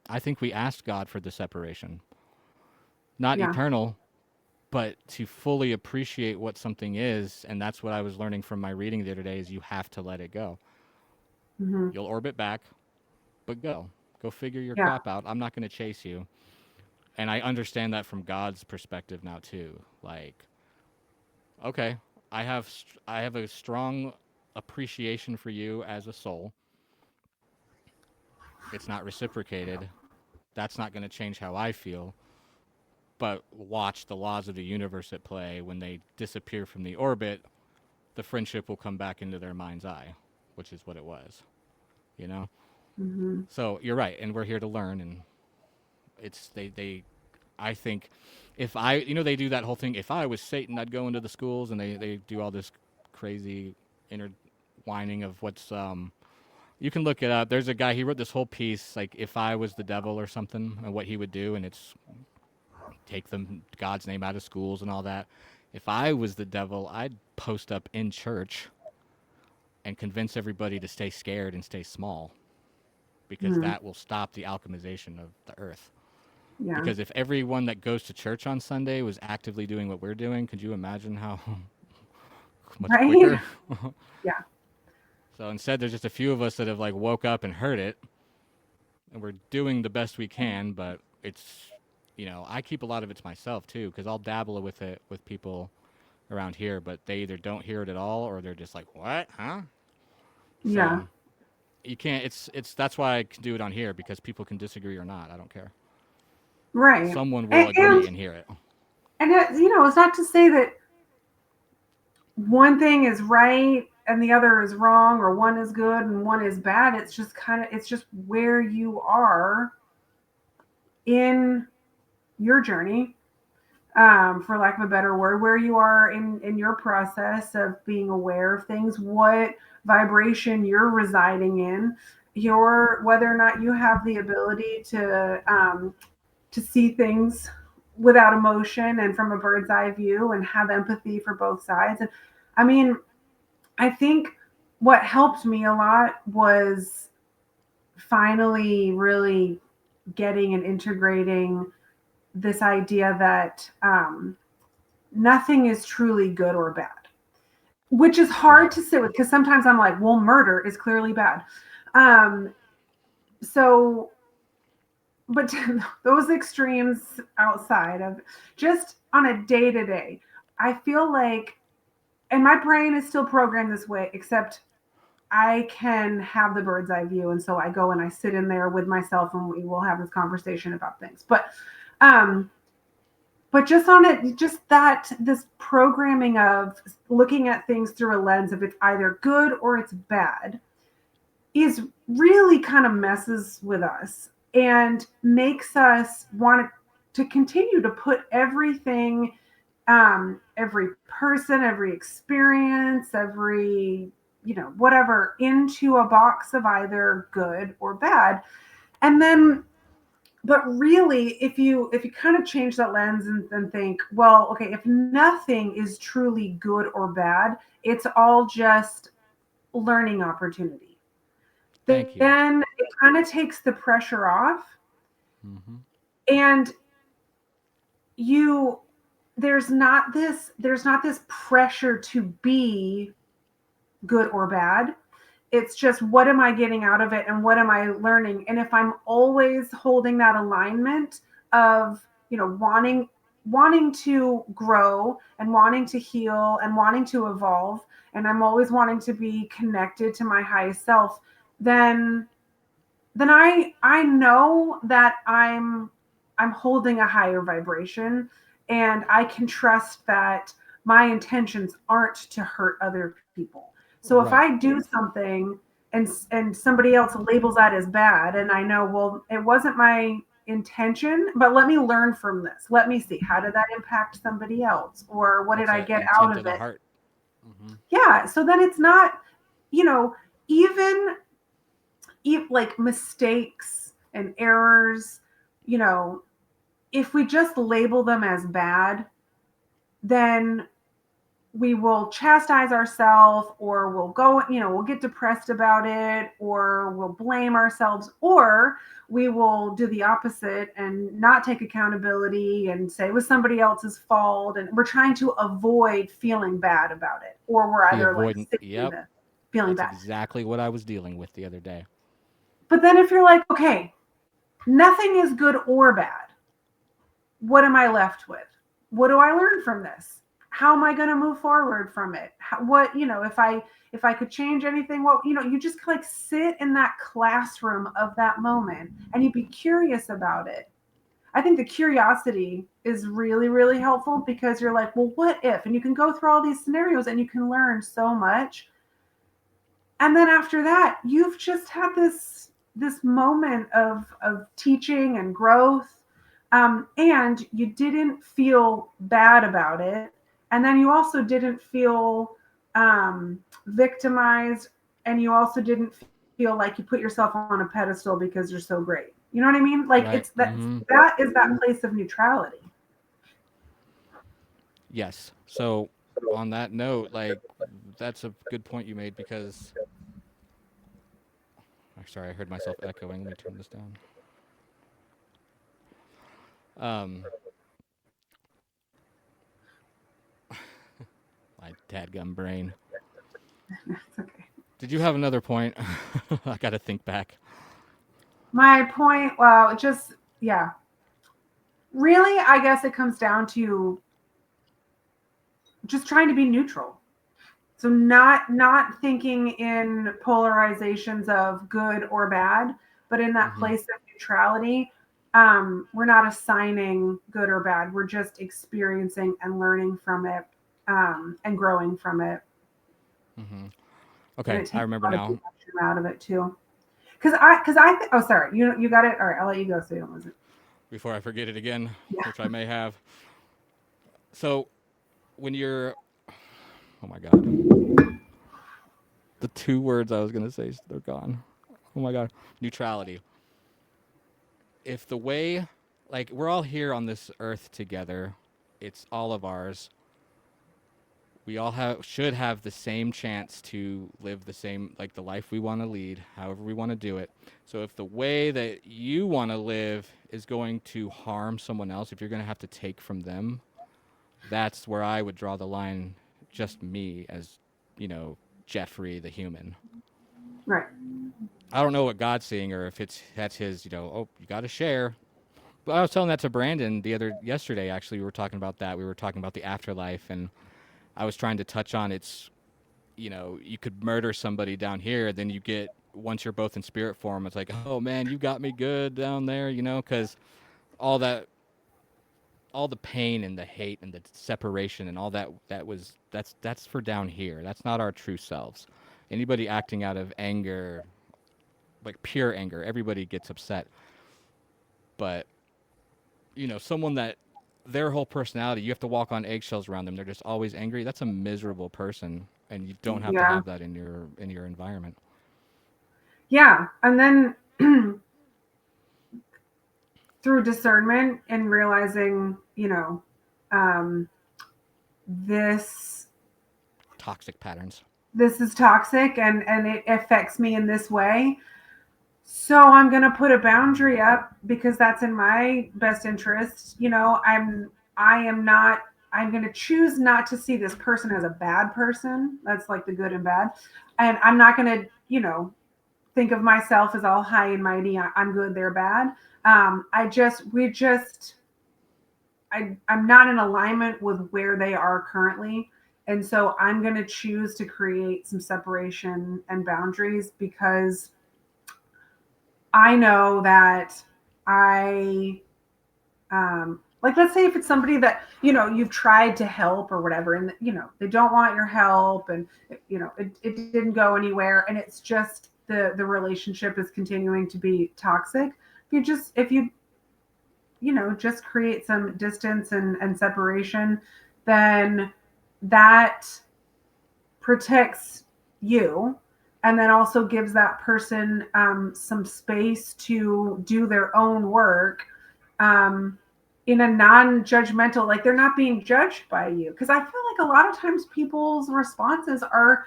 I think we asked God for the separation. Not Yeah. eternal, but to fully appreciate what something is, and that's what I was learning from my reading the other day is you have to let it go. Mm-hmm. You'll orbit back, but go. Go figure your Yeah. crap out. I'm not going to chase you. And I understand that from God's perspective now too. Like, okay, I have a strong appreciation for you as a soul. It's not reciprocated. That's not going to change how I feel. But watch the laws of the universe at play. When they disappear from the orbit, the friendship will come back into their mind's eye, which is what it was, you know? Mm-hmm. So you're right, and we're here to learn, and it's they I think if I, they do that whole thing, if I was Satan, I'd go into the schools, and they do all this crazy intertwining of what's you can look it up. There's a guy, he wrote this whole piece like if I was the devil or something and what he would do, and it's take them God's name out of schools and all that. If I was the devil, I'd post up in church and convince everybody to stay scared and stay small, because Mm-hmm. that will stop the alchemization of the earth. Yeah. Because if everyone that goes to church on Sunday was actively doing what we're doing, could you imagine how much Right. quicker? Yeah. So instead, there's just a few of us that have like woke up and heard it, and we're doing the best we can. But it's, I keep a lot of it to myself too, because I'll dabble with it with people around here, but they either don't hear it at all, or they're just like, "What? Huh?" Yeah. So you can't. It's that's why I can do it on here, because people can disagree or not. I don't care. Right. Someone will And, agree and hear it. it's not to say that one thing is right and the other is wrong, or one is good and one is bad. It's just where you are in your journey, for lack of a better word, where you are in your process of being aware of things, what vibration you're residing in, your whether or not you have the ability to see things without emotion and from a bird's eye view and have empathy for both sides. And I mean, I think what helped me a lot was finally really getting and integrating this idea that nothing is truly good or bad, which is hard Right. to sit with, because sometimes I'm like, well, murder is clearly bad. Um, so, but those extremes outside of just on a day to day, I feel like, and my brain is still programmed this way, except I can have the bird's eye view. And so I go and I sit in there with myself and we will have this conversation about things. Um, but just on it, just that this programming of looking at things through a lens of it's either good or it's bad is really kind of messes with us and makes us want to continue to put everything, every person, every experience, every, whatever, into a box of either good or bad. And then, but really, if you kind of change that lens and think, well, okay, if nothing is truly good or bad, it's all just learning opportunity, Thank you. then it kind of takes the pressure off. Hmm. And you there's not this pressure to be good or bad. It's just, what am I getting out of it and what am I learning? And if I'm always holding that alignment of, wanting to grow and wanting to heal and wanting to evolve, and I'm always wanting to be connected to my highest self, then I know that I'm holding a higher vibration, and I can trust that my intentions aren't to hurt other people. So if Right. I do something and somebody else labels that as bad, and I know, well, it wasn't my intention, but let me learn from this. Let me see, how did that impact somebody else, or what did That's I an get out intent of of the it? heart. Hmm. Yeah, so then it's not, you know, even like mistakes and errors, you know, if we just label them as bad, then we will chastise ourselves, or we'll go, we'll get depressed about it, or we'll blame ourselves, or we will do the opposite and not take accountability and say it was somebody else's fault. And we're trying to avoid feeling bad about it, or we're The either like avoidant. sitting in Yep. the feeling That's bad. exactly what I was dealing with the other day. But then if you're like, okay, nothing is good or bad, what am I left with? What do I learn from this? how am I going to move forward from it? What, if I could change anything, you just like sit in that classroom of that moment and you be curious about it. I think the curiosity is really, really helpful because you're like, well, what if? And you can go through all these scenarios and you can learn so much. And then after that, you've just had this moment of teaching and growth, and you didn't feel bad about it, and then you also didn't feel victimized, and you also didn't feel like you put yourself on a pedestal because you're so great. You know what I mean? Like Right. it's that is that place of neutrality. Yes. So on that note, like that's a good point you made because sorry, I heard myself echoing. Let me turn this down. My dadgum brain. It's okay. Did you have another point? I got to think back. My point, well, yeah. Really, I guess it comes down to just trying to be neutral. So not thinking in polarizations of good or bad, but in that place of neutrality. We're not assigning good or bad. We're just experiencing and learning from it, and growing from it. Okay, I remember now. Out of it too. Oh, sorry, you got it. All right, I'll let you go so you don't lose it. Before I forget it again, which I may have. So when you're, oh my God, the two words I was gonna say, they're gone. Oh my God, neutrality. If the way, like we're all here on this earth together, it's all of ours. We all should have the same chance to live the same, like the life we want to lead, however we want to do it. So if the way that you want to live is going to harm someone else, if you're going to have to take from them, that's where I would draw the line. Just me as, Jeffrey the human. Right. I don't know what God's seeing or if that's his, oh, you got to share. But I was telling that to Brandon yesterday. Actually, we were talking about that. We were talking about the afterlife, and I was trying to touch on you could murder somebody down here, then once you're both in spirit form, it's like, oh man, you got me good down there, because all the pain and the hate and the separation and all that's for down here. That's not our true selves. Anybody acting out of anger, like pure anger, everybody gets upset. But, someone that their whole personality, you have to walk on eggshells around them. They're just always angry. That's a miserable person, and you don't have to have that in your environment. Yeah, and then through discernment and realizing, this Toxic patterns. This is toxic and it affects me in this way. So I'm going to put a boundary up because that's in my best interest. I'm going to choose not to see this person as a bad person. That's like the good and bad. And I'm not going to, think of myself as all high and mighty. I'm good, they're bad. I'm not in alignment with where they are currently. And so I'm going to choose to create some separation and boundaries because I know that like, let's say if it's somebody that, you've tried to help or whatever, and, they don't want your help and, it didn't go anywhere. And it's just the relationship is continuing to be toxic. If you just create some distance and separation, then that protects you and then also gives that person some space to do their own work in a non-judgmental, like they're not being judged by you. Because I feel like a lot of times people's responses are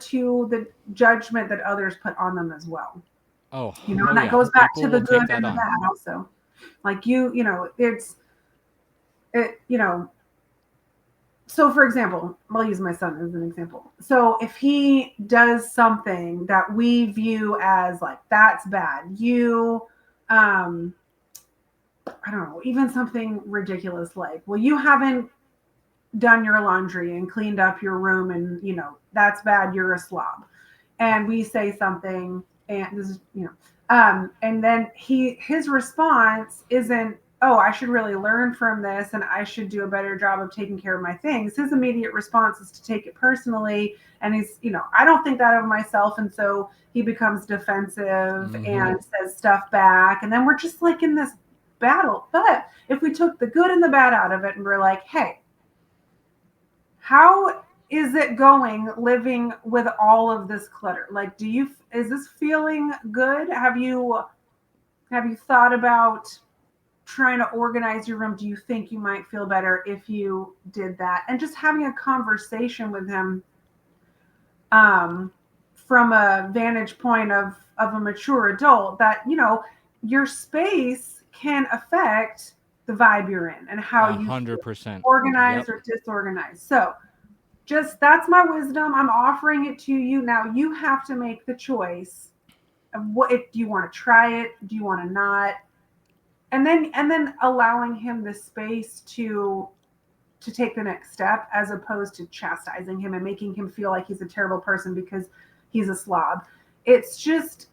to the judgment that others put on them as well. And that goes back to the good and the bad also. Like so for example, I'll use my son as an example. So if he does something that we view as like, that's bad, I don't know, even something ridiculous like, well, you haven't done your laundry and cleaned up your room, and that's bad, you're a slob. And we say something, and this is, and then his response isn't, oh, I should really learn from this and I should do a better job of taking care of my things. His immediate response is to take it personally, and he's, I don't think that of myself, and so he becomes defensive and says stuff back, and then we're just like in this battle. But if we took the good and the bad out of it and we're like, hey, how is it going living with all of this clutter? Like, is this feeling good? Have you thought about trying to organize your room? Do you think you might feel better if you did that? And just having a conversation with him from a vantage point of a mature adult, that, your space can affect the vibe you're in and how you 100%. organized Yep. or disorganized. So just, that's my wisdom. I'm offering it to you. Now you have to make the choice of what, if do you want to try it? Do you want to not? And then allowing him the space to take the next step, as opposed to chastising him and making him feel like he's a terrible person because he's a slob. It's just,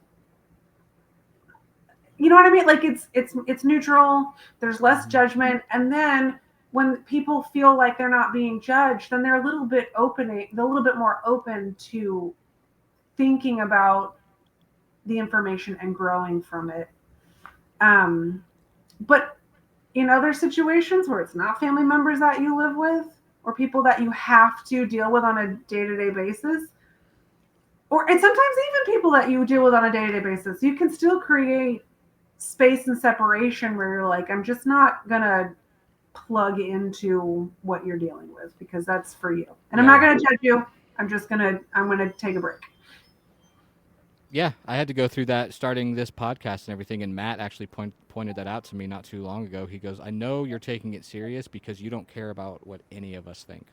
you know what I mean? Like, it's neutral. There's less judgment. And then when people feel like they're not being judged, then they're a little bit more open to thinking about the information and growing from it. But in other situations where it's not family members that you live with, or people that you have to deal with on a day-to-day basis, and sometimes even people that you deal with on a day-to-day basis, you can still create space and separation where you're like, I'm just not gonna plug into what you're dealing with because that's for you, and I'm not gonna judge you. I'm gonna take a break. Yeah, I had to go through that starting this podcast and everything, and Matt actually pointed that out to me not too long ago. He goes, I know you're taking it serious because you don't care about what any of us think.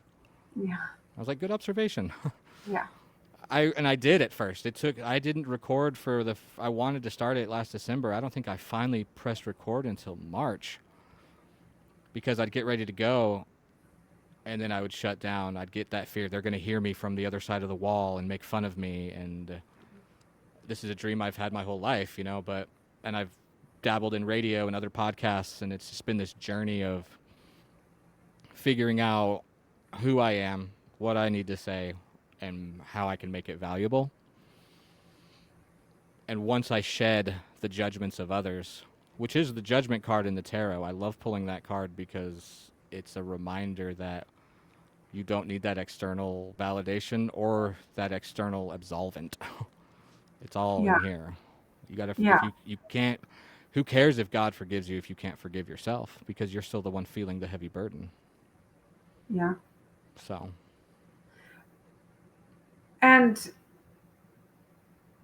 Yeah. I was like, good observation. Yeah. I did at first. I didn't record I wanted to start it last December. I don't think I finally pressed record until March, because I'd get ready to go and then I would shut down. I'd get that fear they're going to hear me from the other side of the wall and make fun of me, and this is a dream I've had my whole life, and I've dabbled in radio and other podcasts, and it's just been this journey of figuring out who I am, what I need to say, and how I can make it valuable. And once I shed the judgments of others, which is the judgment card in the tarot, I love pulling that card because it's a reminder that you don't need that external validation or that external absolvent. It's all in here. You gotta, Yeah. if you can't, who cares if God forgives you if you can't forgive yourself, because you're still the one feeling the heavy burden. Yeah. So. And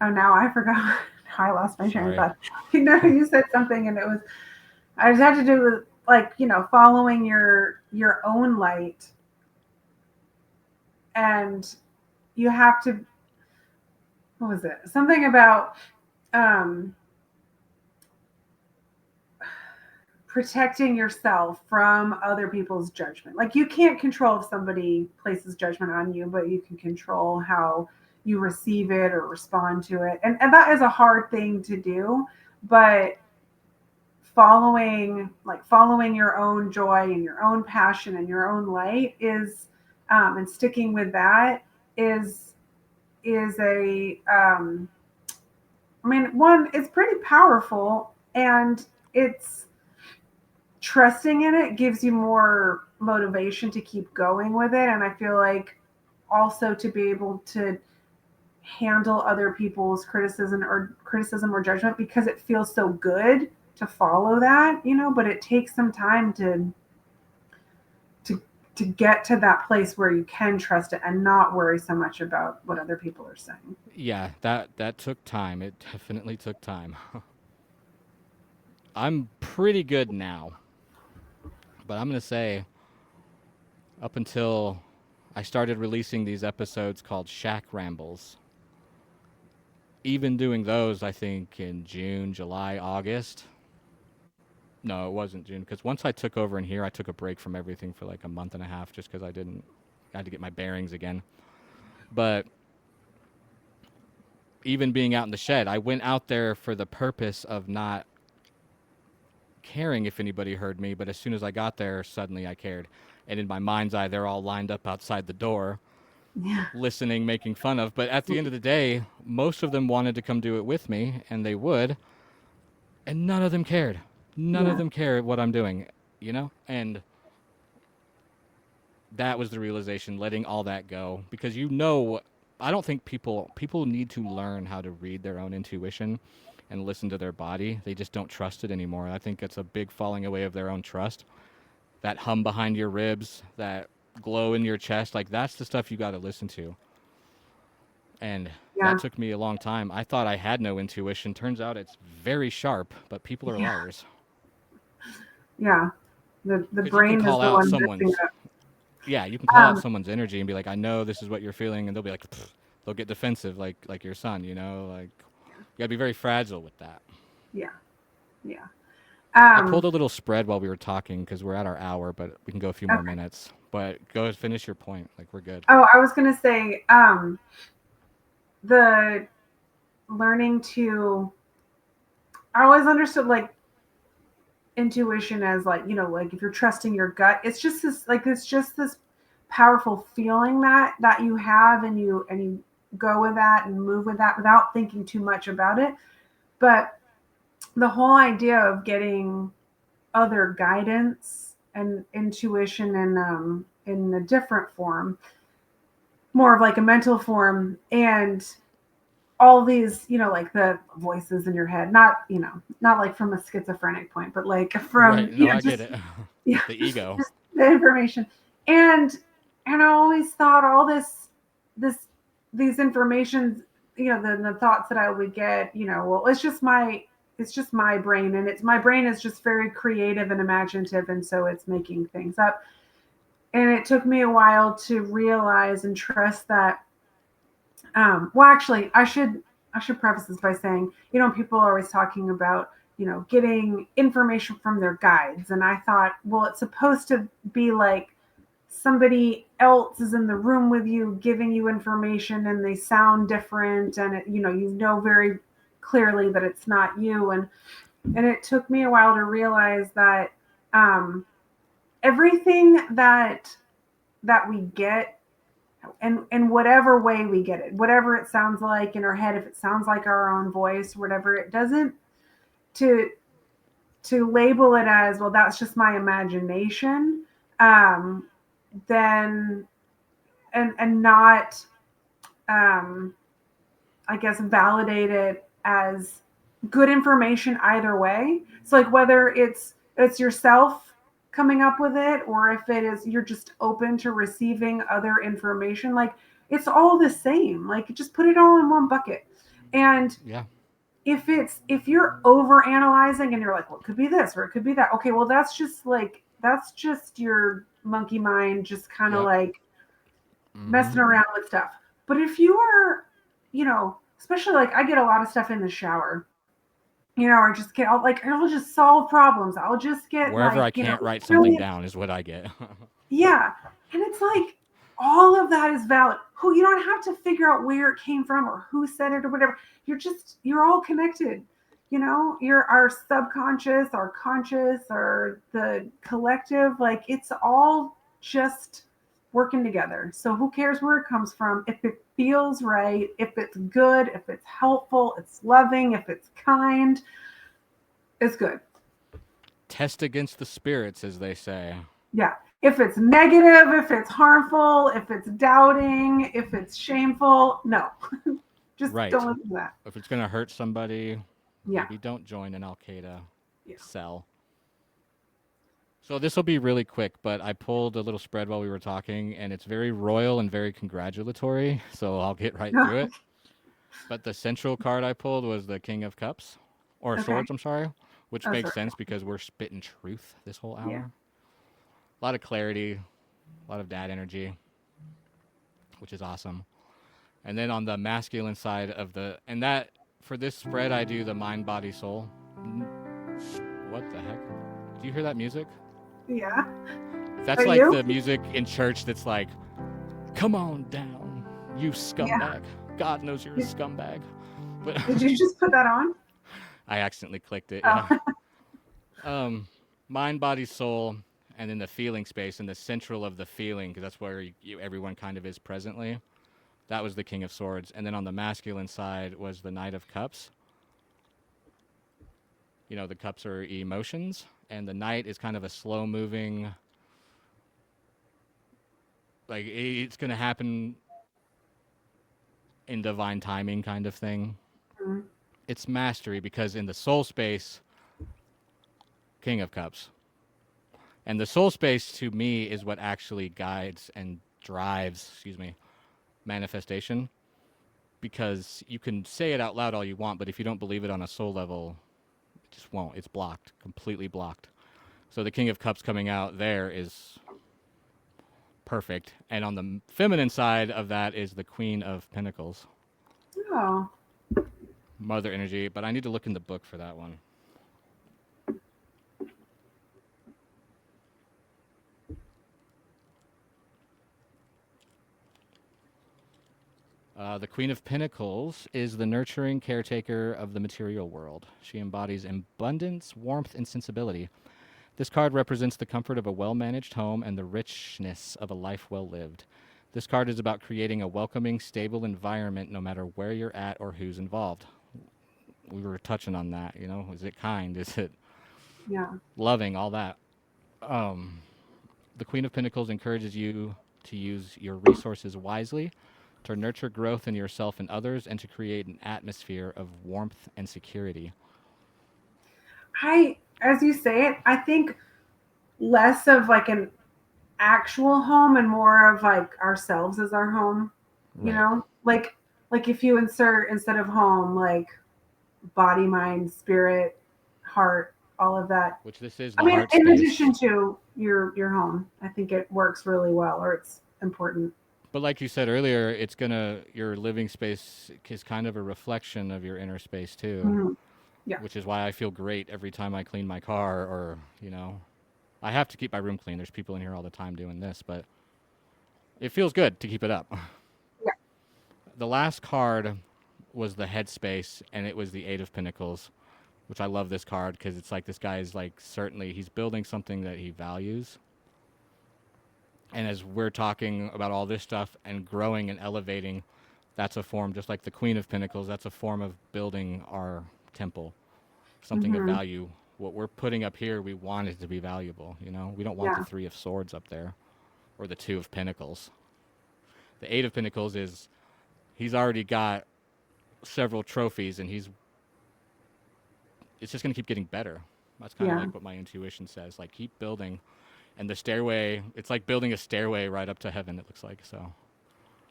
now I forgot. I lost my train of Sorry. thought. You said something, and I just had to do with, like, following your own light, and you have to. What was it? Something about protecting yourself from other people's judgment. Like, you can't control if somebody places judgment on you, but you can control how you receive it or respond to it. And that is a hard thing to do, but following your own joy and your own passion and your own light is, and sticking with that is a, one, it's pretty powerful, and it's, trusting in it gives you more motivation to keep going with it. And I feel like also to be able to handle other people's criticism or judgment, because it feels so good to follow that, but it takes some time to get to that place where you can trust it and not worry so much about what other people are saying. Yeah, that took time. It definitely took time. I'm pretty good now. But I'm going to say, up until I started releasing these episodes called Shack Rambles, even doing those, I think, in June, July, August, No, it wasn't June because once I took over in here, I took a break from everything for like a month and a half just because I had to get my bearings again. But even being out in the shed, I went out there for the purpose of not caring if anybody heard me. But as soon as I got there, suddenly I cared. And in my mind's eye, they're all lined up outside the door, Yeah. listening, making fun of. But at the end of the day, most of them wanted to come do it with me, and they would. And none of them cared. None of Yeah. them cared what I'm doing, you know? And that was the realization, letting all that go. Because I don't think people need to learn how to read their own intuition and listen to their body. They just don't trust it anymore. I think it's a big falling away of their own trust. That hum behind your ribs, that glow in your chest, like that's the stuff you got to listen to. And Yeah. that took me a long time. I thought I had no intuition. Turns out it's very sharp, but people are Yeah. liars. Yeah. The Because you can brain is call the out one messing someone's, up. yeah, you can call out Um, someone's energy and be like, I know this is what you're feeling, and they'll be like, "Pfft," they'll get defensive, like your son, you know, like you gotta be very fragile with that. yeah. Yeah. I pulled Um, a little spread while we were talking because we're at our hour, but we can go a few more okay. minutes. But go ahead, finish your point. Like we're good. Oh, I was gonna say, the learning to. I always understood like intuition as like like if you're trusting your gut, it's just this powerful feeling that you have, and you go with that and move with that without thinking too much about it. But the whole idea of getting other guidance and intuition in a different form, more of like a mental form, and all these, like the voices in your head, not like from a schizophrenic point, but like from, Right. No, I get just, it. yeah, The ego. just the information. And, and I always thought all this, these informations, the thoughts that I would get, well, it's just my brain, and my brain is just very creative and imaginative. And so it's making things up. And it took me a while to realize and trust that. Well, actually, I should preface this by saying, people are always talking about, getting information from their guides, and I thought, well, it's supposed to be like somebody else is in the room with you, giving you information, and they sound different, and very clearly that it's not you, and it took me a while to realize that um, everything that we get, and whatever way we get it, whatever it sounds like in our head, if it sounds like our own voice, whatever, it doesn't, to label it as, well, that's just my imagination, um then, and not, um I guess, validate it as good information either way. So like whether it's yourself coming up with it, or if it is you're just open to receiving other information, like it's all the same. Like just put it all in one bucket. And Yeah. if you're over analyzing and you're like, well, it could be this or it could be that. Okay, well that's just your monkey mind just kind of Yep. like Mm-hmm. messing around with stuff. But if you are, especially like I get a lot of stuff in the shower, or just I'll just solve problems. I'll just get Wherever like, I can't write something really, down is what I get. yeah. And it's like all of that is valid. Who You don't have to figure out where it came from or who said it or whatever. You're all connected. You're our subconscious, our conscious, or the collective. Like it's all just working together. So who cares where it comes from? If it feels right, if it's good, if it's helpful, it's loving, if it's kind, it's good. Test against the spirits, as they say. Yeah. If it's negative, if it's harmful, if it's doubting, if it's shameful, no. Just Right. don't listen to that. If it's gonna hurt somebody, Yeah. maybe don't join an Al Qaeda Yeah. cell. So this will be really quick, but I pulled a little spread while we were talking, and it's very royal and very congratulatory. So I'll get right through it. But the central card I pulled was the King of Cups, or Okay. Swords. I'm sorry, which Oh, makes sorry. sense because we're spitting truth this whole Yeah. hour. A lot of clarity, a lot of dad energy, which is awesome. And then on the masculine side of and that for this spread, I do the mind, body, soul. What the heck? Do you hear that music? Yeah. That's Are like you? the music in church that's like, come on down, you Yeah. scumbag. God knows you're a Did, scumbag. But did you just put that on? I accidentally clicked it, yeah. Oh. Um, mind, body, soul, and then the feeling space, and the central of the feeling, because that's where everyone kind of is presently. That was the King of Swords. And then on the masculine side was the Knight of Cups. You know, the cups are emotions, and the Knight is kind of a slow moving, like it's going to happen in divine timing kind of thing. Mhm. It's mastery because in the soul space, King of Cups. And the soul space to me is what actually guides and drives, manifestation. Because you can say it out loud all you want, but if you don't believe it on a soul level, it just won't. It's blocked, completely blocked. So the King of Cups coming out there is perfect. And on the feminine side of that is the Queen of Pentacles, Oh. Mother energy. But I need to look in the book for that one. The Queen of Pentacles is the nurturing caretaker of the material world. She embodies abundance, warmth, and sensibility. This card represents the comfort of a well-managed home and the richness of a life well lived. This card is about creating a welcoming, stable environment no matter where you're at or who's involved. We were touching on that, you know. Is it kind? Is it Yeah. loving? All that. Um, the Queen of Pentacles encourages you to use your resources wisely, to nurture growth in yourself and others, and to create an atmosphere of warmth and security. As you say it, I think less of like an actual home and more of like ourselves as our home, you Right. know? Like if you insert instead of home, like body, mind, spirit, heart, all of that. Which this is I the mean, heart in space. addition to your home, I think it works really well, or it's important. But like you said earlier, your living space is kind of a reflection of your inner space too, Mhm. Yeah. which is why I feel great every time I clean my car or, I have to keep my room clean. There's people in here all the time doing this, but it feels good to keep it up. Yeah. The last card was the headspace, and it was the Eight of Pentacles, which I love this card because it's like this guy is like certainly he's building something that he values. And as we're talking about all this stuff and growing and elevating, that's a form, just like the Queen of Pentacles, that's a form of building our temple, something of Hmm. value. What we're putting up here, we want it to be valuable, you know? We don't want the Yeah. Three of Swords up there or the Two of Pentacles. The Eight of Pentacles is he's already got several trophies and it's just going to keep getting better. That's kind of Yeah. like what my intuition says. Like, keep building. And the stairway, it's like building a stairway right up to heaven, it looks like. So,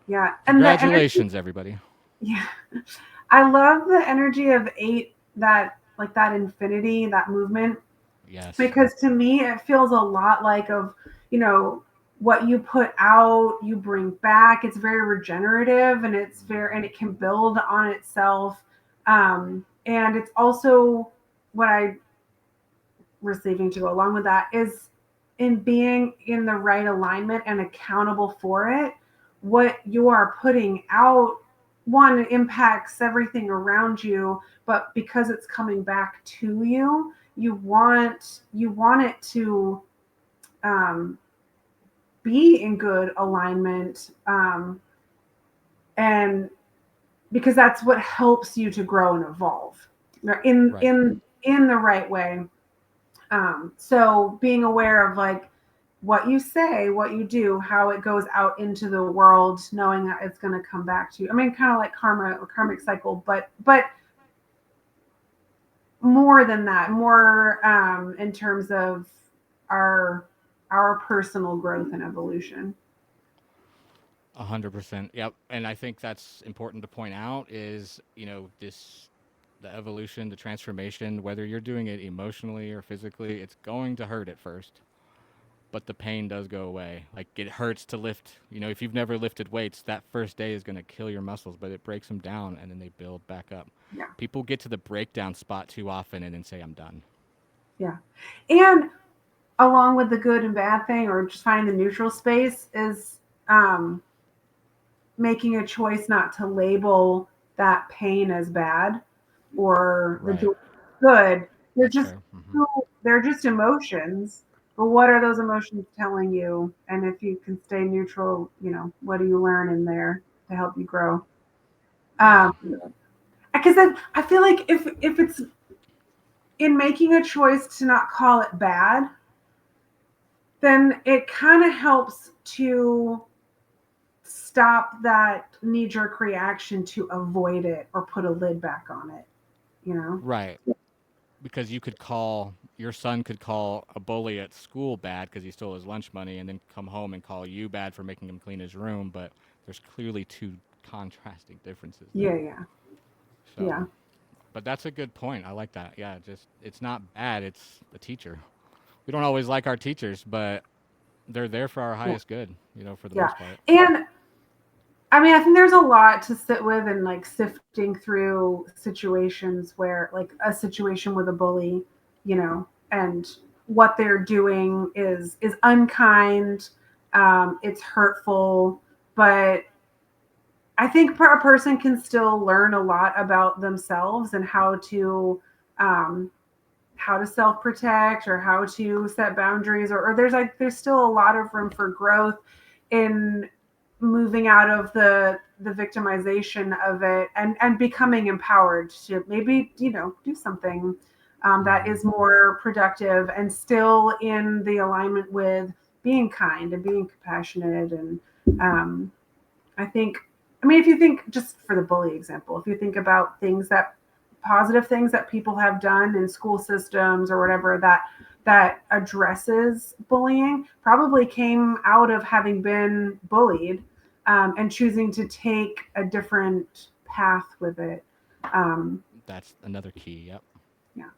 Yeah. And the energy, congratulations, everybody. yeah. I love the energy of eight, that like that infinity, that movement, Yes. because to me it feels a lot like of, you know, what you put out, you bring back. It's very regenerative and and it can build on itself. And it's also what I receiving to go along with that is in being in the right alignment and accountable for it. What you are putting out, one, impacts everything around you, but because it's coming back to you, you want it to um, be in good alignment, and because that's what helps you to grow and evolve in Right. in in the right way. So being aware of like what you say, what you do, how it goes out into the world, knowing that it's going to come back to you. I mean, kind of like karma or karmic cycle, but more than that, more in terms of our our personal growth and evolution. 100%. Yep. And I think that's important to point out is, the evolution, the transformation, whether you're doing it emotionally or physically, it's going to hurt at first. But the pain does go away. Like, it hurts to lift. If you've never lifted weights, that first day is going to kill your muscles, but it breaks them down and then they build back up. Yeah, People get to the breakdown spot too often and then say, I'm done. yeah, and along with the good and bad thing, or just finding the neutral space, is um, making a choice not to label that pain as bad or the Right. joy as good. They're That's just fair. they're just emotions. But what are those emotions telling you? And if you can stay neutral, what do you learn in there to help you grow? Yeah. Because I feel like if it's in making a choice to not call it bad, then it kind of helps to stop that knee jerk reaction to avoid it or put a lid back on it, you know? Right. Because your son could call a bully at school bad because he stole his lunch money, and then come home and call you bad for making him clean his room. But there's clearly two contrasting differences Yeah, there. yeah, So, yeah, but that's a good point. I like that. Yeah, just it's not bad. It's the teacher. We don't always like our teachers, but they're there for our yeah, highest good. For the yeah. most part. And I mean, I think there's a lot to sit with and like sifting through situations where, like, a situation with a bully, and what they're doing is unkind, it's hurtful, but I think a person can still learn a lot about themselves and um, how to self protect or how to set boundaries, or there's still a lot of room for growth in moving out of the victimization of it, and becoming empowered to maybe do something that Hmm. is more productive and still in the alignment with being kind and being compassionate. And um, I think, I mean, if you think, just for the bully example, if you think about positive things that people have done in school systems or whatever, that addresses bullying, probably came out of having been bullied, and choosing to take a different path with it. Um, That's another key. Yep. yeah.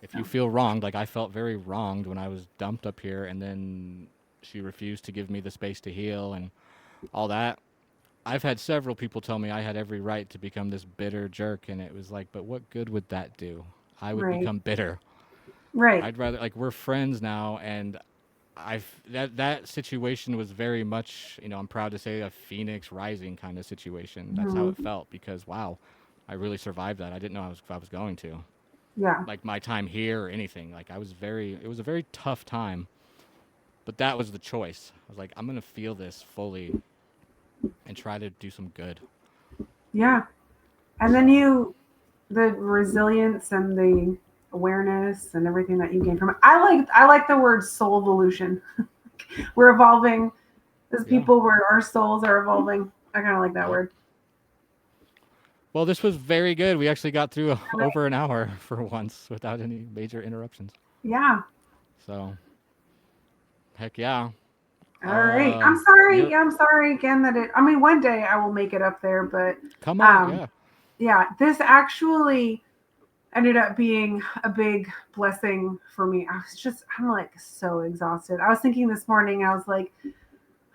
If you So feel wronged, like I felt very wronged when I was dumped up here, and then she refused to give me the space to heal and all that. I've had several people tell me I had every right to become this bitter jerk, and it was like, but what good would that do? I would right, become bitter. right. I'd rather, like, we're friends now, and that situation was very much, I'm proud to say, a phoenix rising kind of situation. That's how it Mhm. felt, because wow, I really survived that. I didn't know if I was going to, Yeah, like, my time here or anything. Like, it was a very tough time, but that was the choice. I was like, I'm gonna feel this fully and try to do some good. yeah. And then So the resilience and the awareness and everything that you gain from it. I like the word soul evolution. We're evolving as yeah. people, where our souls are evolving. I kind of like that Yep. word. Well, this was very good. We actually got through All right. over an hour for once without any major interruptions. Yeah. So, heck yeah. All I'll right. I'm sorry. you're Yeah, I'm sorry again that I mean, one day I will make it up there, but come on, um, yeah. yeah, this actually ended up being a big blessing for me. I'm like so exhausted. I was thinking this morning, I was like,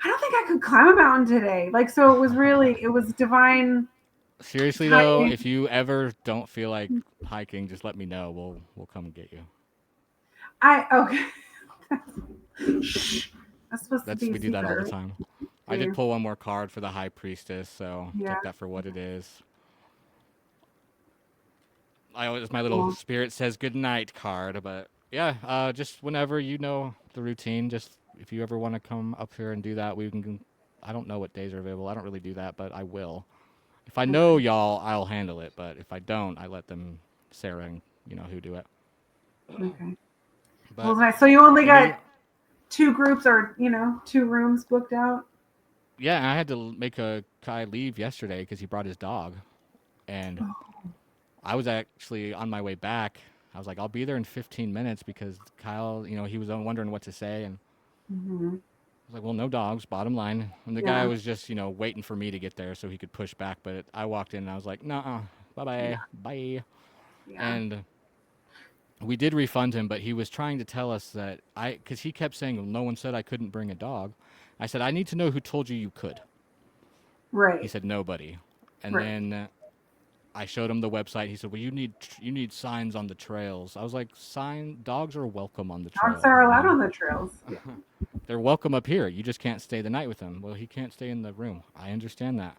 I don't think I could climb a mountain today. Like, so it was divine Seriously though, timing. if you ever don't feel like hiking, just let me know. We'll come and get you. Okay. Shh. That's supposed to That's be a we do that all the secret, time. I right? did pull one more card for the high priestess, so Yeah. take that for what it is. I always my little Cool. spirit says good night card, but yeah, just whenever you know the routine, just if you ever want to come up here and do that, we can. I don't know what days are available. I don't really do that, but I will. If I know Okay. y'all, I'll handle it. But if I don't, I let them, Sarah and who do it. Okay. Well, But nice. So you only got any, two groups, or two rooms booked out. yeah, I had to make a Kai leave yesterday because he brought his dog, and I was actually on my way back. I was like, I'll be there in 15 minutes because Kyle, he was wondering what to say, and Mm-hmm. I was like, well, no dogs, bottom line. And the guy Yeah. was just, waiting for me to get there so he could push back. But I walked in and I was like, nah, bye Yeah. bye, bye. Yeah. And we did refund him, but he was trying to tell us that because he kept saying, well, no one said I couldn't bring a dog. I said, I need to know who told you you could. He Right. said, nobody. And Right. then I showed him the website. He said, "Well, you need signs on the trails." I was like, dogs are welcome on the Dogs trail. are You allowed know? on the trails. Yeah. They're welcome up here. You just can't stay the night with him. Well, he can't stay in the room. I understand that.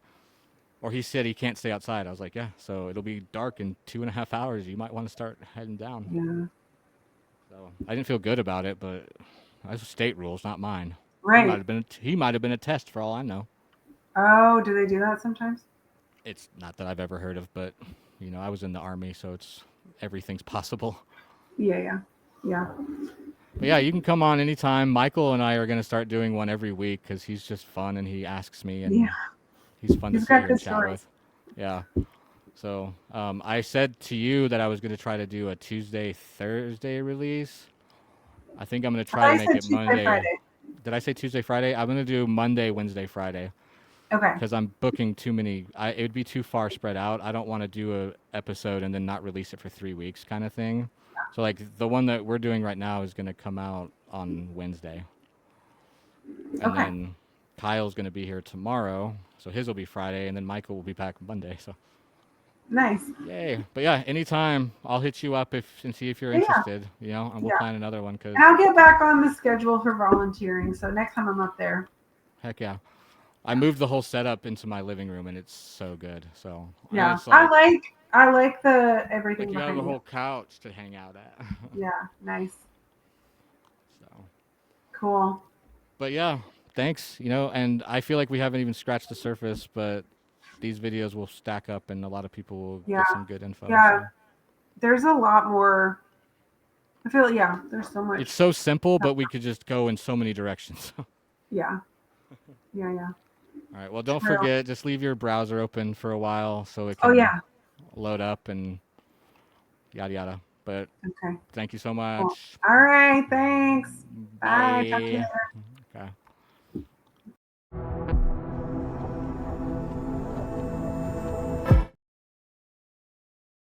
Or he said he can't stay outside. I was like, yeah. So it'll be dark in 2.5 hours. You might want to start heading down. Yeah. So I didn't feel good about it, but that's state rules, not mine. Right. He might have been a test for all I know. Oh, do they do that sometimes? It's not that I've ever heard of, but I was in the army, so it's everything's possible. Yeah, yeah. Yeah. But yeah, you can come on anytime. Michael and I are going to start doing one every week because he's just fun and he asks me Yeah. and he's fun to He's sit got here good and chat stories. with. Yeah. So I said to you that I was going to try to do a Tuesday, Thursday release. I think I'm going to I try thought to you make said it Tuesday, Monday. Friday. Did I say Tuesday, Friday? I'm going to do Monday, Wednesday, Friday Okay. because I'm booking too many. It would be too far spread out. I don't want to do a episode and then not release it for 3 weeks kind of thing. So like the one that we're doing right now is going to come out on Wednesday. And Okay. then Kyle's going to be here tomorrow. So his will be Friday. And then Michael will be back Monday. So Nice. yay. But yeah, anytime I'll hit you up and see if you're Yeah. interested, and we'll Yeah. plan another one. Cause And I'll get back on the schedule for volunteering. So next time I'm up there. heck yeah. I moved the whole setup into my living room and it's so good. So Yeah. it's like I like the everything you have a behind you. whole couch to hang out at. Yeah. Nice. So, Cool. but yeah, thanks. And I feel like we haven't even scratched the surface, but these videos will stack up and a lot of people will Yeah. get some good info. Yeah. So. There's a lot more. I feel there's so much. It's so simple, but we could just go in so many directions. Yeah. Yeah. Yeah. All right. Well, don't True. forget, just leave your browser open for a while so it Oh can yeah. load up and yada yada. But Okay. thank you so Cool. much. All right. Thanks. Bye. Talk to you Bye. later. Okay.